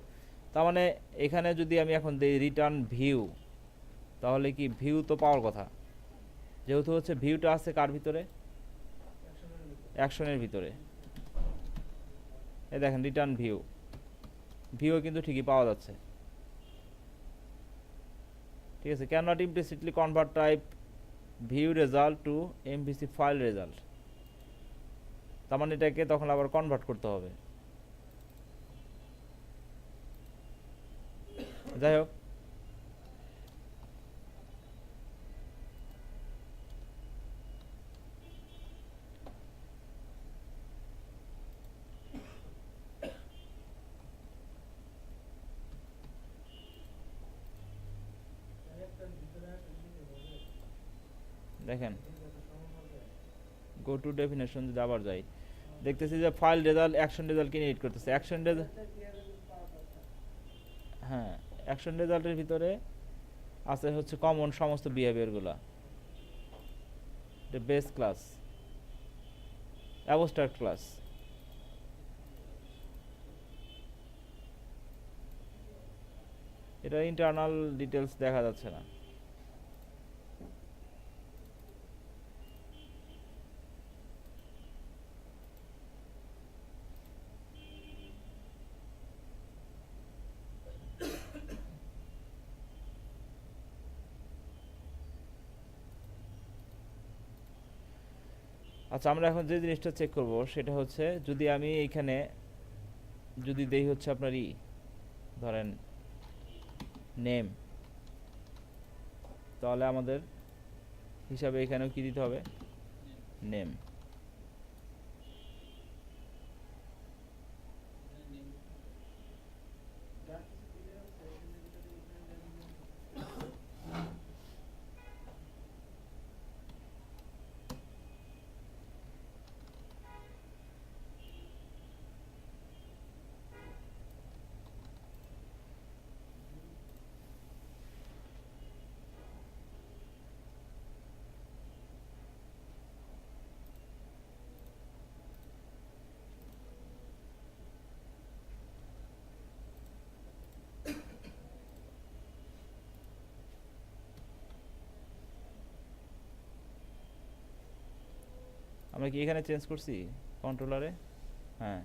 A: তার মানে এখানে যদি আমি এখন দিই রিটার্ন ভিউ, তাহলে কি ভিউ তো পাওয়ার কথা, যেহেতু হচ্ছে ভিউটা আছে কার ভিতরে, অ্যাকশনের ভিতরে। এই দেখেন রিটার্ন ভিউ, ভিউ কিন্তু ঠিকই পাওয়া যাচ্ছে, ঠিক আছে। Can not implicitly convert type view result to MVC file result, তার মানে এটাকে তখন আবার কনভার্ট করতে হবে। যাই হোক, দেখেন গো টু ডেফিনেশন যদি আবার যাই, দেখতেছি যে ফাইল রেজাল্ট অ্যাকশন রেজাল্টকে ইনহেরিট করতেছে। অ্যাকশন রেজাল্ট, হ্যাঁ অ্যাকশন রেজাল্টের ভিতরে আছে হচ্ছে কমন সমস্ত বিহেভিয়ারগুলো, বেস ক্লাস, অ্যাবস্ট্রাক্ট ক্লাস, এটা ইন্টারনাল ডিটেলস দেখা যাচ্ছে না। আচ্ছা, আমরা এখন যে জিনিসটা চেক করব সেটা হচ্ছে, যদি আমি এইখানে যদি দেই হচ্ছে আপনার ধরেন নেম, তাহলে আমাদের হিসাবে এখানেও কি দিতে হবে, নেম। আমরা কি এখানে চেঞ্জ করছি কন্ট্রোলারে? হ্যাঁ,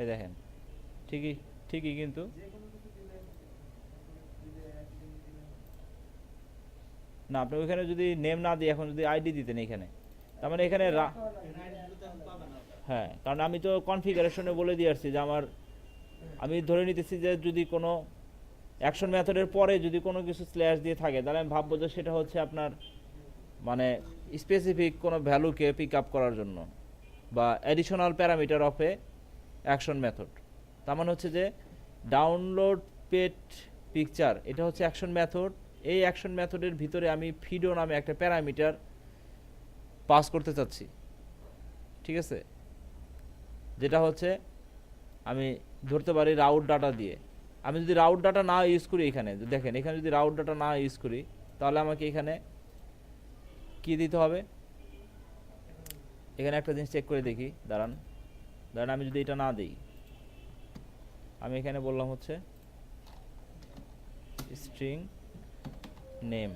A: এই দেখেন ঠিকই ঠিকই, কিন্তু না, আপনি ওইখানে যদি নেম না দিয়ে এখন যদি আইডি দিতেন এখানে, তার মানে এখানে হ্যাঁ, কারণ আমি তো কনফিগারেশনে বলে দিয়ে আসছি যে আমার, আমি ধরে নিতেছি যে যদি কোনো অ্যাকশন মেথডের পরে যদি কোনো কিছু স্ল্যাশ দিয়ে থাকে, তাহলে আমি ভাববো যে সেটা হচ্ছে আপনার মানে স্পেসিফিক কোনো ভ্যালুকে পিক আপ করার জন্য, বা additional parameter of A action method. তার মানে হচ্ছে যে ডাউনলোড পেড পিকচার এটা হচ্ছে অ্যাকশন মেথড। এই অ্যাকশন মেথডের ভিতরে আমি ভিডিও নামে একটা প্যারামিটার পাস করতে চাচ্ছি, ঠিক আছে, যেটা হচ্ছে আমি ধরতে পারি রাউট ডাটা দিয়ে। আমি যদি রাউট ডাটা না ইউজ করি, এখানে দেখেন, এখানে যদি রাউট ডাটা না ইউজ করি তাহলে আমাকে এখানে কি দিতে হবে, এখানে একটা জিনিস চেক করে দেখি, দাঁড়ান দাঁড়ান, আমি যদি এটা না দিই, আমি এখানে বললাম হচ্ছে স্ট্রিং নেম,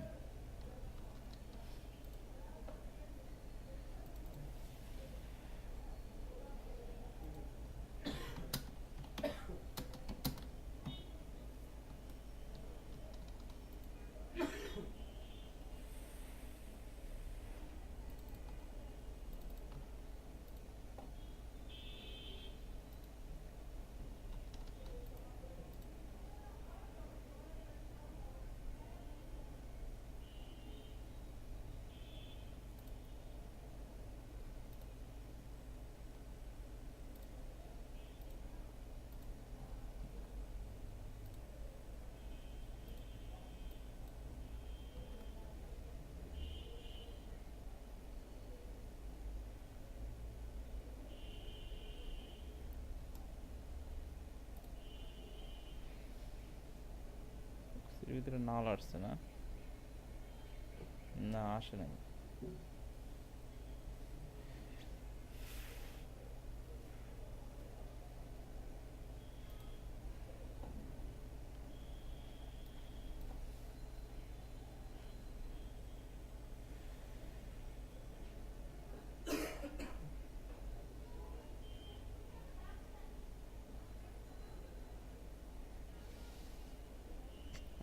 A: এর ভিতরে নাল আসছে না, না আসে নাই।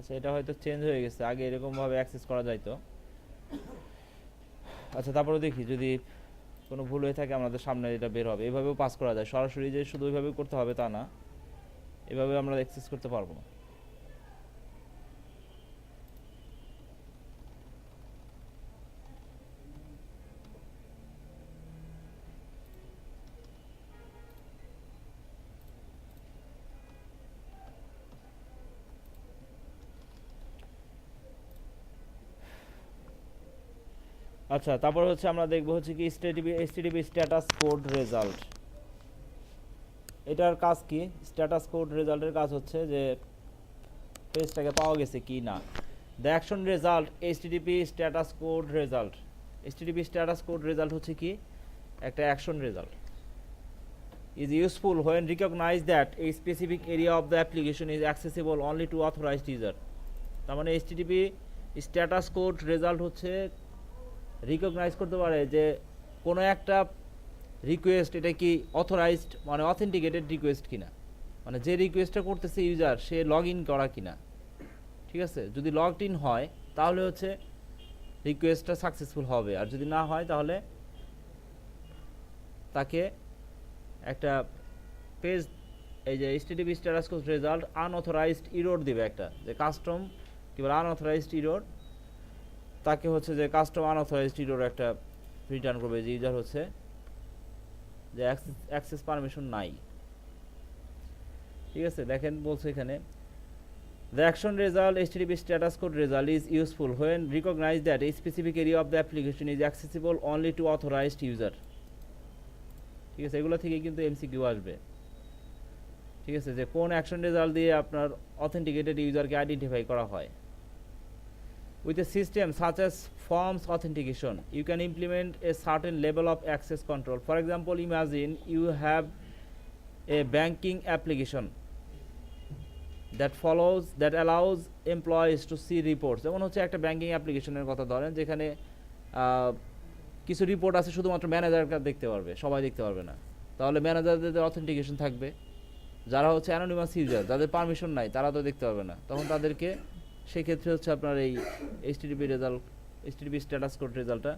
A: আচ্ছা, এটা হয়তো চেঞ্জ হয়ে গেছে, আগে এরকম ভাবে অ্যাক্সেস করা যাইতো। আচ্ছা, তারপরে দেখি যদি কোনো ভুল হয়ে থাকে আমাদের সামনে এটা বের হবে। এভাবেও পাস করা যায়, সরাসরি যে শুধু ওইভাবে করতে হবে তা না, এভাবে আমরা অ্যাক্সেস করতে পারবো। আচ্ছা, তারপর হচ্ছে আমরা দেখবো হচ্ছে কি এইচটিটিপি স্ট্যাটাস কোড রেজাল্ট। এটার কাজ কি? স্ট্যাটাস কোড রেজাল্টের কাজ হচ্ছে যে পেজটাকে পাওয়া গেছে কি না। The action result HTTP status code result. HTTP status code result হচ্ছে কি একটা action result. is useful when recognize that a specific area of the application is accessible only to authorized user। তার মানে এইচটিটিপি স্ট্যাটাস কোড রেজাল্ট হচ্ছে recognise করতে পারে যে কোনো একটা রিকোয়েস্ট এটা কি অথরাইজড মানে অথেন্টিকেটেড রিকোয়েস্ট কিনা, মানে যে রিকোয়েস্টটা করতেছে ইউজার সে লগ ইন করা কিনা। ঠিক আছে, যদি লগড ইন হয় তাহলে হচ্ছে রিকোয়েস্টটা সাকসেসফুল হবে, আর যদি না হয় তাহলে তাকে একটা পেজ, এই যে HTTP status code result unauthorized error দিবে একটা, যে কাস্টম কি বলে আনঅথরাইজড ইরর, তাকে হচ্ছে যে কাস্টম আনঅথরাইজড ইরর একটা রিটার্ন করবে যে ইউজার হচ্ছে যে অ্যাক্সেস পারমিশন নাই। ঠিক আছে, দেখেন বলছে এখানে the action result http status code result is useful when recognize that a specific area of the application is accessible only to authorized user। ঠিক আছে, এগুলো থেকে কিন্তু এমসিকিউ আসবে। ঠিক আছে, যে কোন অ্যাকশন রেজাল্ট দিয়ে আপনার অথেন্টিকেটেড ইউজারকে আইডেন্টিফাই করা হয়। With a system such as forms authentication, you can implement a certain level of access control. For example, imagine you have a banking application that allows employees to see reports। যেমন হচ্ছে একটা banking অ্যাপ্লিকেশনের কথা ধরেন, যেখানে কিছু report আছে শুধুমাত্র ম্যানেজারকে দেখতে পারবে, সবাই দেখতে পারবে না। তাহলে ম্যানেজারদের অথেন্টিকেশন থাকবে, যারা হচ্ছে অ্যানোনিমাস ইউজার যাদের পারমিশন নাই তারা তো দেখতে পারবে না, তখন তাদেরকে সেক্ষেত্রে হচ্ছে আপনার এই HTTP result, HTTP status code রেজাল্টটা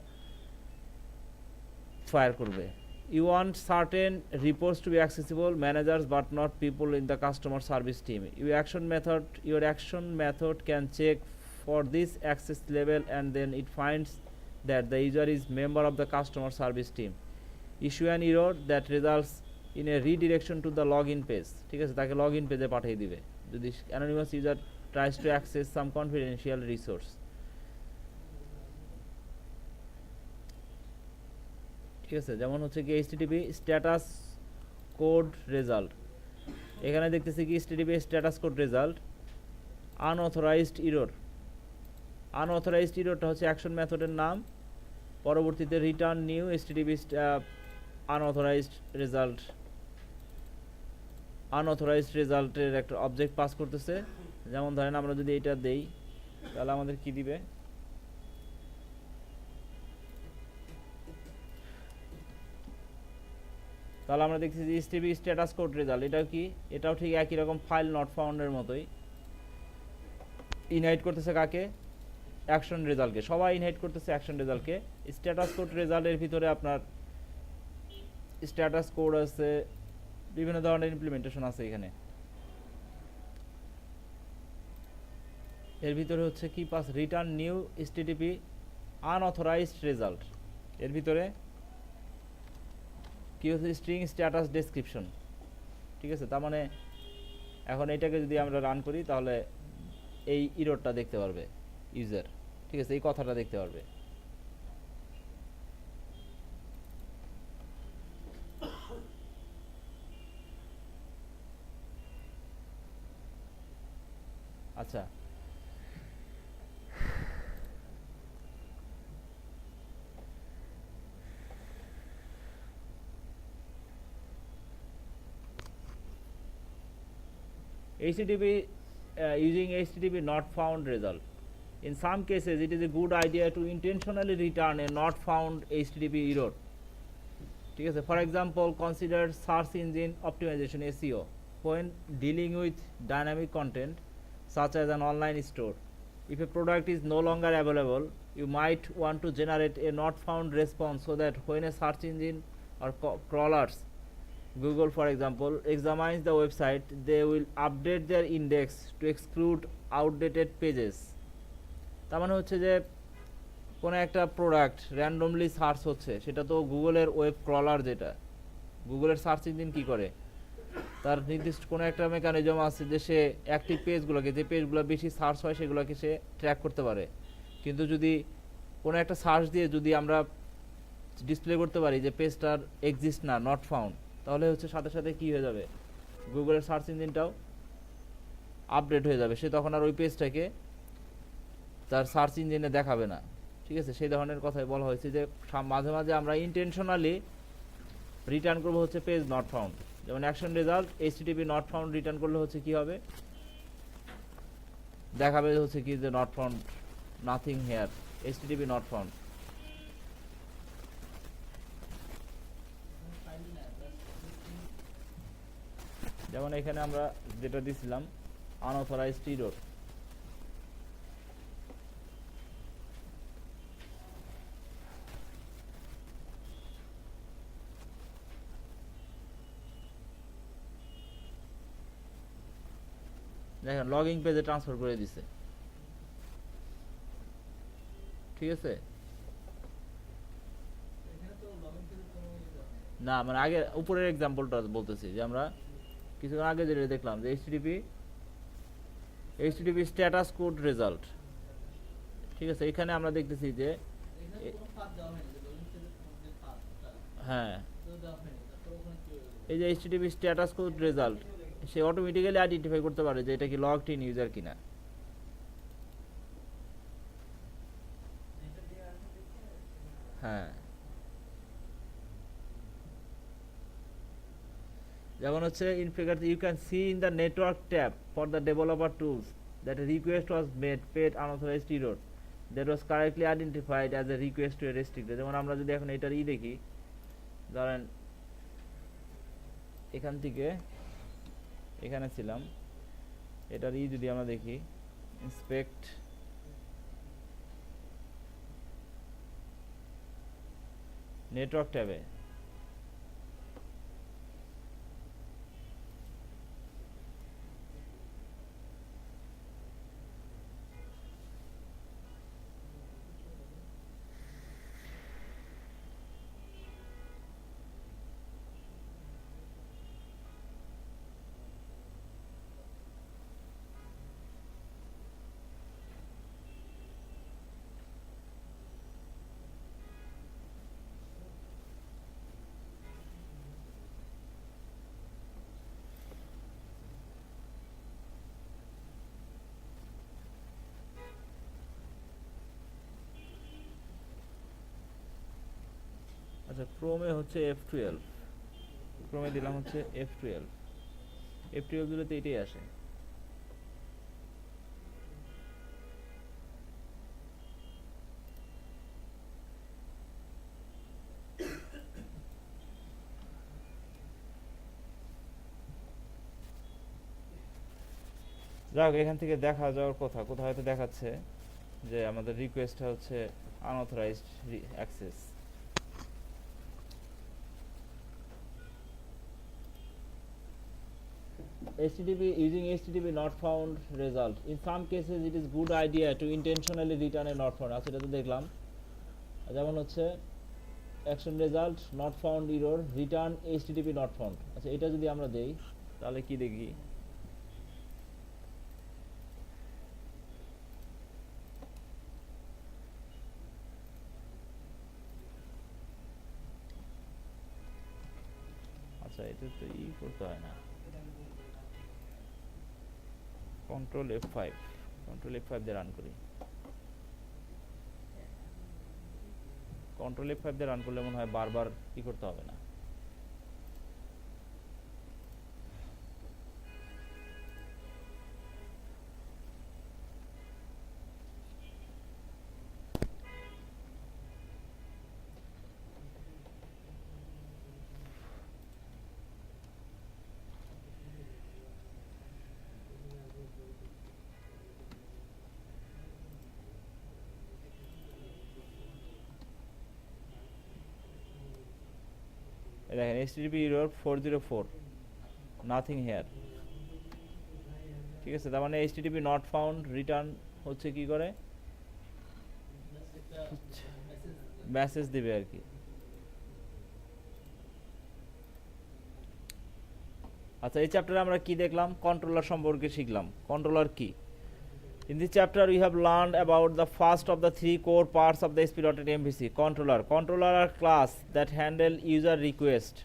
A: ফায়ার করবে। You want certain reports to be accessible managers but not people in the customer service team. Your action method can check for this access level and then it finds that the user is member of the customer service team. Issue an error that results in a redirection to the log in page, ঠিক আছে, তাকে log in পেজে পাঠিয়ে দিবে যদি anonymous user tries to access some confidential resource. ঠিক আছে, যেমন হচ্ছে কি এইচটিটিপি স্ট্যাটাস কোড রেজাল্ট, এখানে দেখতেছি কি HTTP status code result unauthorized error. Unauthorized ইররটা হচ্ছে অ্যাকশন মেথডের নাম, পরবর্তীতে return new HTTP unauthorized result, unauthorized রেজাল্টের একটা অবজেক্ট পাস করতেছে। যেমন ধরেন আমরা যদি এটা দেই তাহলে আমাদের কি দিবে, তাহলে আমরা দেখছি যে এইচটিটিপি স্ট্যাটাস কোড রেজাল্ট, এটা কি, এটাও ঠিক একই রকম ফাইল নট ফাউন্ডের মতোই ইনহাইট করতেছে কাকে, অ্যাকশন রেজাল্টকে, সবাই ইনহাইট করতেছে অ্যাকশন রেজাল্টকে। স্ট্যাটাস কোড রেজাল্টের ভিতরে আপনার স্ট্যাটাস কোড আছে, বিভিন্ন ধরনের ইমপ্লিমেন্টেশন আছে এখানে। এর ভিতরে হচ্ছে কি pass return new HTTP unauthorized result, এর ভিতরে কি হচ্ছে স্ট্রিং স্ট্যাটাস ডেসক্রিপশন। ঠিক আছে, তার মানে এখন এটাকে যদি আমরা রান করি তাহলে এই ইররটা দেখতে পারবে ইউজার, ঠিক আছে, এই কথাটা দেখতে পারবে। আচ্ছা, HTTP using HTTP not found result. In some cases, it is a good idea to intentionally return a not found HTTP error. ঠিক আছে, for example, consider search engine optimization SEO when dealing with dynamic content such as an online store. If a product is no longer available, you might want to generate a not found response so that when a search engine or crawlers, Google for example, examines the website, they will update their index to exclude outdated pages. তার মানে হচ্ছে যে কোনো একটা product randomly search হচ্ছে, সেটা তো গুগলের ওয়েব ক্রলার, যেটা গুগলের সার্চ ইঞ্জিন কি করে, তার নির্দিষ্ট কোনো একটা মেকানিজম আছে যে সে অ্যাক্টিভ পেজগুলোকে, যে পেজগুলো বেশি সার্চ হয় সেগুলোকে সে ট্র্যাক করতে পারে। কিন্তু যদি কোনো একটা সার্চ দিয়ে যদি আমরা ডিসপ্লে করতে পারি যে পেজটার এক্সিস্ট না, নট ফাউন্ড, তাহলে হচ্ছে সাথে সাথে কি হয়ে যাবে, গুগলের সার্চ ইঞ্জিনটাও আপডেট হয়ে যাবে, সে তখন আর ওই পেজটাকে তার সার্চ ইঞ্জিনে দেখাবে না। ঠিক আছে, সেই ধরনের কথাই বলা হয়েছে যে মাঝে মাঝে আমরা ইন্টেনশনালি রিটার্ন করবো হচ্ছে পেজ নট ফাউন্ড। যেমন action result HTTP not found return করলে হচ্ছে কি হবে, দেখাবে হচ্ছে কি যে not found, nothing here, HTTP not found. যেমন এখানে আমরা যেটা দিছিলাম আনঅথরাইজড ইরর, দেখেন লগইন পেজে ট্রান্সফার করে দিছে। ঠিক আছে, না মানে আগে উপরের এক্সাম্পলটা বলতেছি যে আমরা কিছুক্ষণ আগে যেটা দেখলাম যে এইচটিটিপি স্ট্যাটাস কোড রেজাল্ট। ঠিক আছে, এখানে আমরা দেখতেছি যে হ্যাঁ, এই যে এইচটিটিপি স্ট্যাটাস কোড রেজাল্ট, সে অটোমেটিক্যালি আইডেন্টিফাই করতে পারে যে এটা কি লগড ইন ইউজার কিনা। হ্যাঁ, যেমন হচ্ছে in figure you can see in the network tab for the developer tools that a request was made paid unauthorized error that was correctly identified as a request to a restricted। যেমন আমরা যদি এখন এটার দেখি, ধরেন এখান থেকে এখানে ছিলাম, এটার যদি আমরা দেখি ইন্সপেক্ট নেটওয়ার্ক ট্যাবে, আচ্ছা ক্রোমে হচ্ছে F12, ক্রোমে দিলাম হচ্ছে F12, F12 দিলে তো এটাই আসে। যাক, এখান থেকে দেখা যাওয়ার কথা, কোথাও হয়তো দেখাচ্ছে যে আমাদের রিকোয়েস্টটা হচ্ছে unauthorized access. HTTP using HTTP not found result. In some cases it is good idea to intentionally return a not found. আচ্ছা এটা তো দেখলাম, যেমন হচ্ছে action result not found error return HTTP not found। আচ্ছা এটা যদি আমরা দেই তাহলে কি দেখি, আচ্ছা এটা তো করতে হয় না, কন্ট্রোল F5 দিয়ে রান করি, কন্ট্রোল F5 দিয়ে রান করলে মনে হয় বারবার করতে হবে না। দেখেন HTTP error 404 নাথিং হেয়ার, ঠিক আছে। তার মানে HTTP নট ফাউন্ড রিটার্ন হচ্ছে কি করে, মেসেজ দিবে আর কি। আচ্ছা এই চ্যাপ্টারে আমরা কি দেখলাম, কন্ট্রোলার সম্পর্কে শিখলাম। কন্ট্রোলার কি? In this chapter we have learned about the first of the three core parts of the ASP.NET MVC, controller. Controller are class that handle user request.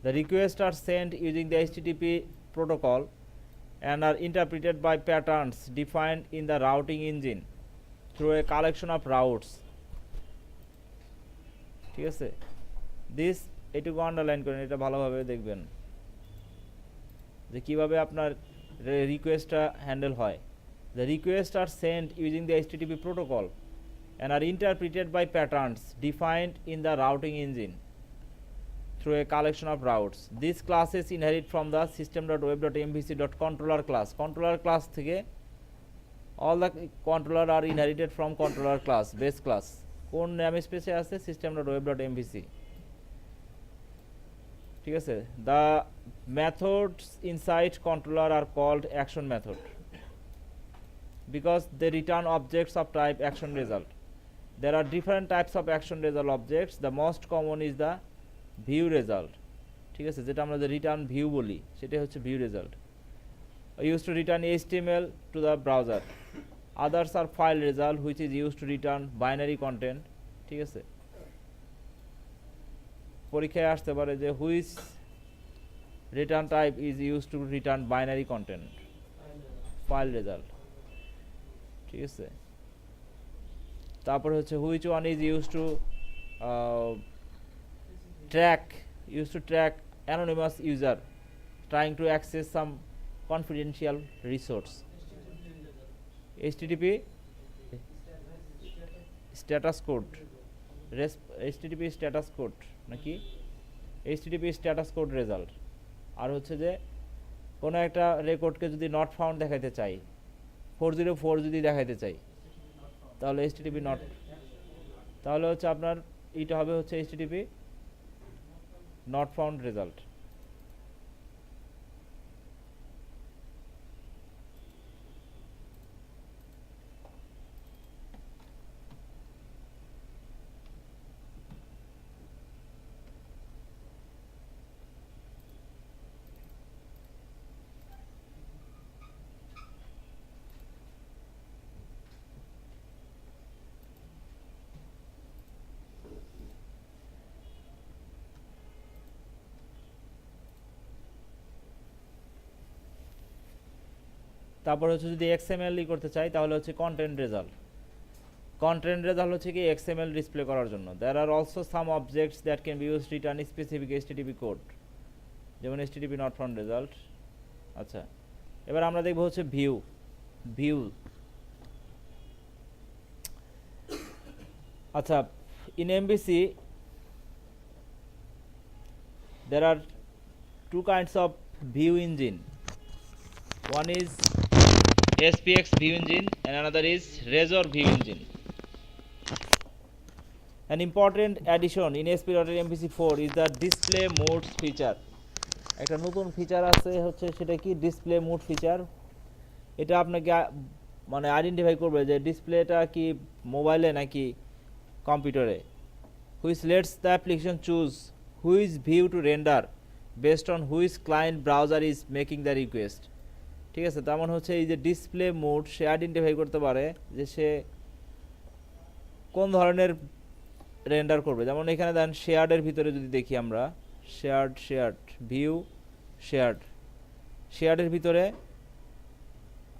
A: The requests are sent using the HTTP protocol and are interpreted by patterns defined in the routing engine through a collection of routes, ঠিক আছে। This এটুকু underline করেন, এটা ভালোভাবে দেখবেন যে কিভাবে আপনার রিকোয়েস্টটা হ্যান্ডেল হয়। The requests are sent using the HTTP protocol and are interpreted by patterns defined in the routing engine through a collection of routes. These classes inherit from the system.web.mvc.controller class. Controller class থেকে all the controller are inherited from controller class, base class. কোন নেমস্পেসে আছে, system.web.mvc, ঠিক আছে। The methods inside controller are called action method because they return objects of type action result. There are different types of action result objects. The most common is the view result, ঠিক আছে, যেটা আমরা যে return view বলি সেটা হচ্ছে view result. Used to return HTML to the browser. Others are file result which is used to return binary content, ঠিক আছে। পরীক্ষায় আসতে পারে যে which return type is used to return binary content, file result, ঠিক আছে। তারপরে হচ্ছে which one is used to track anonymous user trying to access some confidential resource. HTTP status code, HTTP status code নাকি HTTP status code result। আর হচ্ছে যে কোনো একটা রেকর্ডকে যদি নট ফাউন্ড দেখাইতে চাই, 404 যদি দেখাইতে চাই তাহলে HTTP নট, তাহলে হচ্ছে আপনার এটা হবে হচ্ছে HTTP not found result। তারপর হচ্ছে যদি XML করতে চাই তাহলে হচ্ছে কন্টেন্ট রেজাল্ট। কন্টেন্ট রেজাল্ট হচ্ছে কি এক্সএমএল ডিসপ্লে করার জন্য। There are also some objects that can be use return specific HTTP code, যেমন এইচটিটিপি নট ফাউন্ড রেজাল্ট। আচ্ছা, এবার আমরা দেখব হচ্ছে ভিউ। ভিউ আচ্ছা, in MVC there are two kinds of view engine. One is SPX view engine and another is Razor view engine. An important addition in MVC4 is the display modes feature. একটা নতুন feature আছে হচ্ছে, সেটা কি display mode feature. এটা আপনাকে মানে identify করবে যে ডিসপ্লেটা কি মোবাইলে নাকি কম্পিউটারে। which lets the application choose which view to render based on which client browser is making the request. ঠিক আছে, তার মানে হচ্ছে এই যে ডিসপ্লে মোড সে আইডেন্টিফাই করতে পারে যে সে কোন ধরনের রেন্ডার করবে। যেমন এখানে দেন শেয়ার্ডের ভিতরে যদি দেখি আমরা, শেয়ার্ড ভিউ শেয়ার্ডের ভিতরে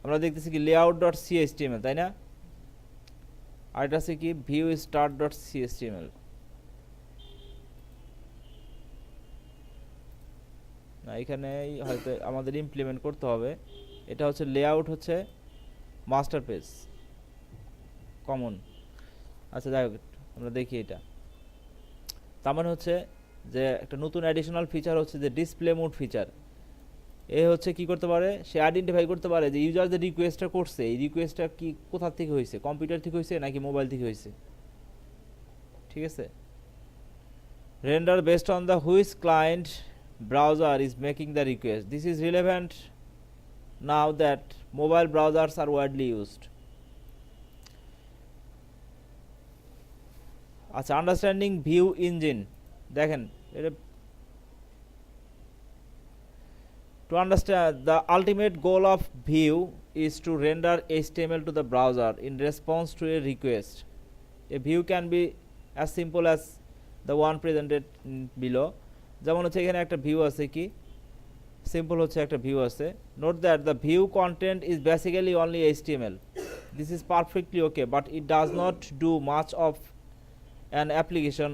A: আমরা দেখতেছি কি লেআউট ডট সিএসটিএমএল, তাই না? আর এটা আছে কি ভিউ স্টার্ট ডট সিএসটিএমএল। না, এখানে হয়তো আমাদের ইমপ্লিমেন্ট করতে হবে। এটা হচ্ছে লেআউট হচ্ছে মাস্টার পেজ কমন। আচ্ছা, যাই হোক, আমরা দেখি এটা। তার মানে হচ্ছে যে একটা নতুন অ্যাডিশনাল ফিচার হচ্ছে যে ডিসপ্লে মোড ফিচার। এ হচ্ছে কি করতে পারে, সে আইডেন্টিফাই করতে পারে যে ইউজার যে রিকোয়েস্টটা করছে, এই রিকোয়েস্টটা কি কোথা থেকে হয়েছে, কম্পিউটার থেকে হয়েছে নাকি মোবাইল থেকে হয়েছে। ঠিক আছে, render based on the which client browser is making the request. This is relevant now that mobile browsers are widely used. আচ্ছা, আন্ডারস্ট্যান্ডিং ভিউ ইঞ্জিন দেখেন, এটা to understand the ultimate goal of view is to render HTML to the browser in response to a request. A view can be as simple as the one presented below. যেমন হচ্ছে এখানে একটা view আছে, কি simple হচ্ছে একটা view আছে। Note that the view content is basically only HTML. This is perfectly okay, but it does not do much of an application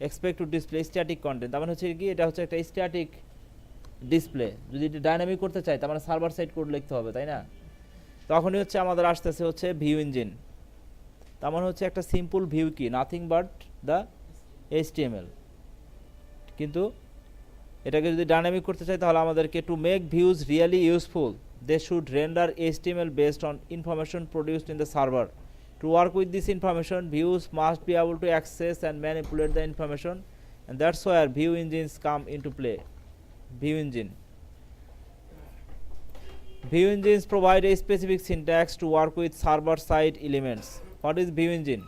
A: expect to display static content. তার মানে হচ্ছে কি এটা হচ্ছে একটা স্ট্যাটিক ডিসপ্লে। যদি এটা ডাইনামিক করতে চাই তার মানে সার্ভার সাইড কোড লিখতে হবে, তাই না? তখনই হচ্ছে আমাদের আসতেছে হচ্ছে ভিউ ইঞ্জিন। তার মানে হচ্ছে একটা সিম্পল ভিউ কি নাথিং বাট দ্য এইচটিএমএল। কিন্তু এটাকে যদি ডাইনামিক করতে চাই তাহলে আমাদেরকে to make views really useful they should render HTML based on information produced in the server. To work with this information views must be able to access and manipulate the information, and that's where view engines come into play. View engine View engines provide a specific syntax to work with server-side elements. What is view engine?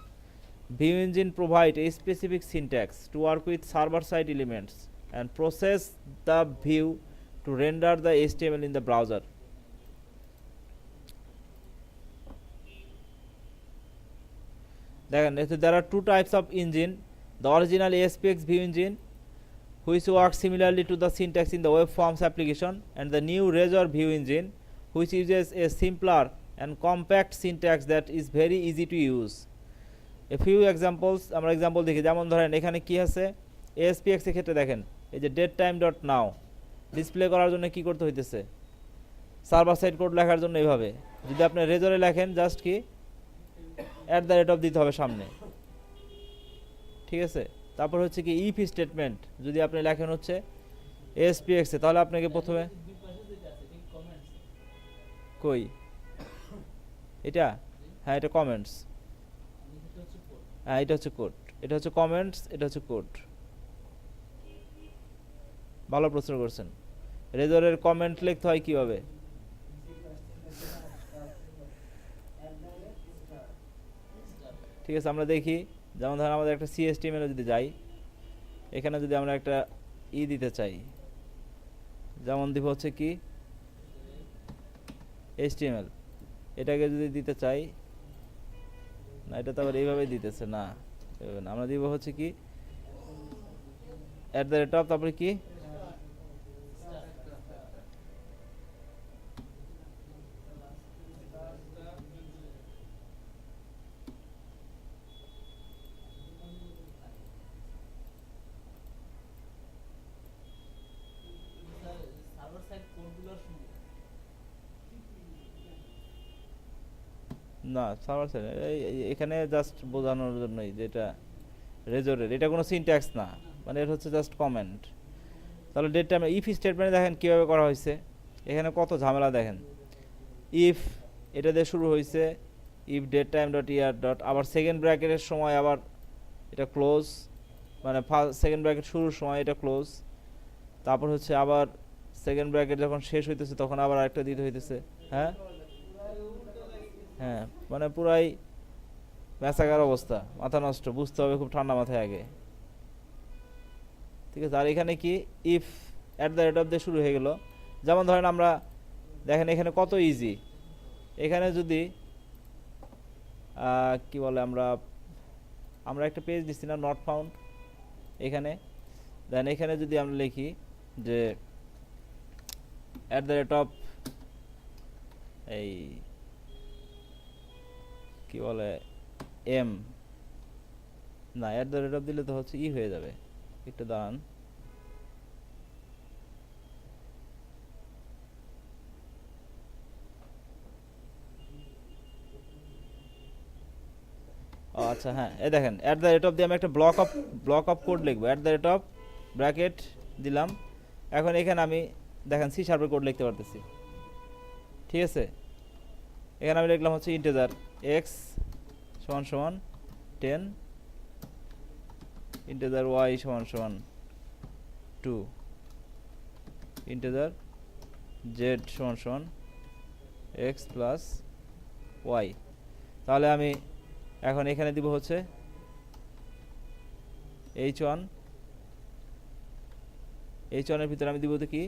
A: View engine provide a specific syntax to work with server-side elements and process the view to render the HTML in the browser. There are two types of engine: the original ASPX view engine, which works similarly to the syntax in the web forms application, and the new Razor view engine, which uses a simpler and compact syntax that is very easy to use. A few examples, আমরা example দেখি। যেমন ধরেন এখানে কি আছে, ASPX এর ক্ষেত্রে দেখেন এই যে ডেট টাইম ডট নাও ডিসপ্লে করার জন্য কি করতে হইতেছে, সার্ভার সাইড কোড লেখার জন্য এইভাবে। যদি আপনি রেজরে লেখেন জাস্ট কি @ দিতে হবে সামনে, ঠিক আছে। তারপর হচ্ছে কি ইফ স্টেটমেন্ট যদি আপনি লেখেন হচ্ছে ASPX এ, তাহলে আপনাকে প্রথমে কই এটা, হ্যাঁ এটা কমেন্টস, হ্যাঁ এটা হচ্ছে কোড, এটা হচ্ছে কমেন্টস, এটা হচ্ছে কোড। ভালো প্রশ্ন করছেন। রেজরের কমেন্ট লিখতে হয় কিভাবে? ঠিক আছে, আমরা দেখি। যেমন ধরেন আমাদের একটা CSTML যদি যাই, এখানে যদি আমরা একটা দিতে চাই, যেমন দিব হচ্ছে কি HTML, এটাকে যদি দিতে চাই, না এটা তো আবার এইভাবে দিতেছে না, আমরা দিব হচ্ছে কি @ তারপরে কি না সার্ভার সাইড এখানে জাস্ট বোঝানোর জন্যই যেটা রেজরের, এটা কোনো সিনট্যাক্স না, মানে এটা হচ্ছে জাস্ট কমেন্ট। তাহলে ডেট টাইম ইফ স্টেটমেন্টে দেখেন কীভাবে করা হয়েছে, এখানে কত ঝামেলা দেখেন। ইফ এটা দিয়ে শুরু হয়েছে, if date time dot year dot, আবার সেকেন্ড ব্র্যাকেটের সময় আবার এটা ক্লোজ, মানে ফার্স্ট সেকেন্ড ব্র্যাকেট শুরুর সময় এটা ক্লোজ, তারপর হচ্ছে আবার সেকেন্ড ব্র্যাকেট যখন শেষ হইতেছে তখন আবার আরেকটা দিতে হইতেছে। হ্যাঁ হ্যাঁ, মানে পুরাই ম্যাসাকার অবস্থা, মাথা নষ্ট, বুঝতে হবে খুব ঠান্ডা মাথায় আগে। ঠিক আছে, আর এখানে কি if at the rate of দিয়ে শুরু হয়ে গেল। যেমন ধরেন আমরা দেখেন এখানে কত ইজি, এখানে যদি কি বলে আমরা একটা পেজ দিচ্ছি না নট ফাউন্ড, এখানে দেন এখানে যদি আমরা লিখি যে অ্যাট দ্য রেট অফ এই কি বলে এম, না অ্যাট দ্য রেট অফ দিলে তো হচ্ছে ই হয়ে যাবে, একটু দাঁড়ান। আচ্ছা হ্যাঁ, এই দেখেন অ্যাট দ্য রেট অফ দিয়ে আমি একটা ব্লক অফ কোড লিখবো, at the rate of bracket দিলাম। এখন এখানে আমি দেখেন সি শার্পের কোড লিখতে পারতেছি। ঠিক আছে, এখানে আমি লিখলাম হচ্ছে ইন্টিজার এক্স সমান সমান 10, ইন্টিজার ওয়াই সমান সমান 2, ইন্টিজার জেড সমান সমান এক্স প্লাস ওয়াই। তাহলে আমি এখন এখানে দিব হচ্ছে h1, h1 এর ভিতরে আমি দিব তো কি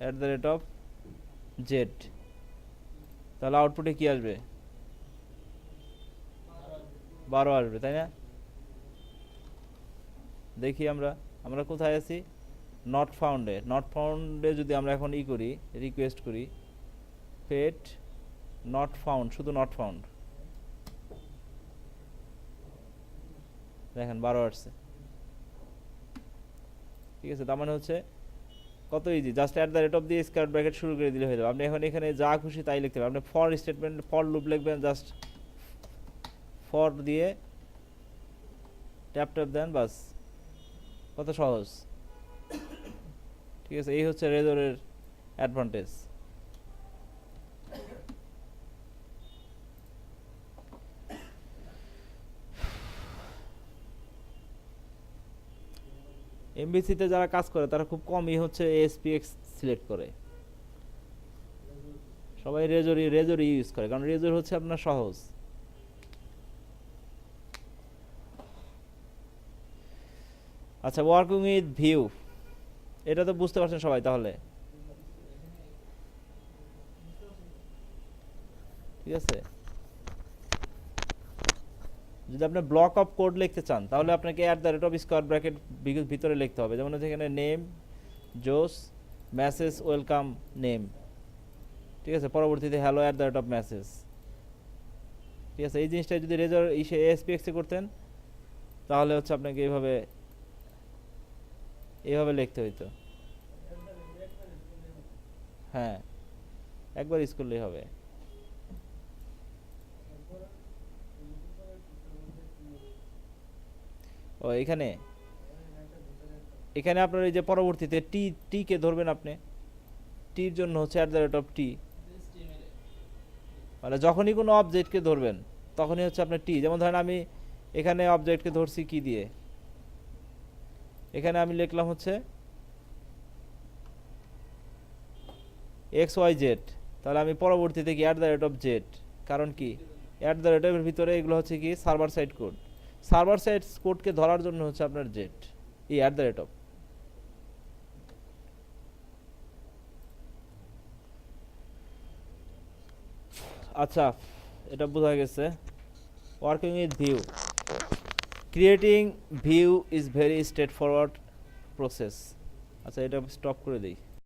A: at the rate of Z. তাহলে আউটপুটে কি আসবে, 12 আসবে, তাই না? দেখি আমরা কোথায় আছি, নট ফাউন্ডে যদি আমরা এখন করি রিকোয়েস্ট করি ফেট নট ফাউন্ড, শুধু নট ফাউন্ড, দেখেন 12 আসছে। ঠিক আছে, তার মানে হচ্ছে কত easy, just at the rate of দিয়ে স্কোয়ার ব্র্যাকেট শুরু করে দিলে হয়ে যাবে। আপনি এখন এখানে যা খুশি তাই লিখতে পারেন, আপনি ফর স্টেটমেন্ট ফর লুপ লিখবেন, জাস্ট ফর দিয়ে ট্যাপ দেন, বাস, কত সহজ। ঠিক আছে, এই হচ্ছে রেজরের অ্যাডভান্টেজ। এমভিসিতে যারা কাজ করে তারা খুব কমই হচ্ছে এসপিএক্স সিলেক্ট করে, সবাই রেজরই ইউজ করে, কারণ রেজর হচ্ছে আপনার সহজ। আচ্ছা, ওয়ার্কিং উইথ ভিউ, এটা তো বুঝতে পারছেন সবাই তাহলে। ঠিক আছে, যদি আপনি ব্লক অফ কোড লিখতে চান তাহলে আপনাকে at the rate of square bracket ভিতরে লিখতে হবে। যেমন হচ্ছে এখানে নেম জোস মেসেজ ওয়েলকাম নেম, ঠিক আছে, পরবর্তীতে hello at the rate of message. ঠিক আছে, এই জিনিসটা যদি রেজর এসপিএক্সে করতেন তাহলে হচ্ছে আপনাকে এইভাবে লিখতে হইতো। হ্যাঁ, একবার ইউজ করলেই হবে। ও এখানে আপনার এই যে পরবর্তীতে টি কে ধরবেন, আপনি টির জন্য হচ্ছে অ্যাট দ্য রেট অফ টি, মানে যখনই কোনো অবজেক্টকে ধরবেন তখনই হচ্ছে আপনার টি। যেমন ধরেন আমি এখানে অবজেক্টকে ধরছি কি দিয়ে, এখানে আমি লিখলাম হচ্ছে এক্স ওয়াই জেড, তাহলে আমি পরবর্তীতে কি at the rate of Z, কারণ কি অ্যাট দ্য রেট এর ভিতরে এগুলো হচ্ছে কি server side code, server side কোডকে ধরার জন্য হচ্ছে আপনার জেড এই অ্যাট দ্য রেট অফ। আচ্ছা, এটা বোঝা গেছে। Working with view, creating view is very straight forward process. আচ্ছা, এটা স্টপ করে দিই।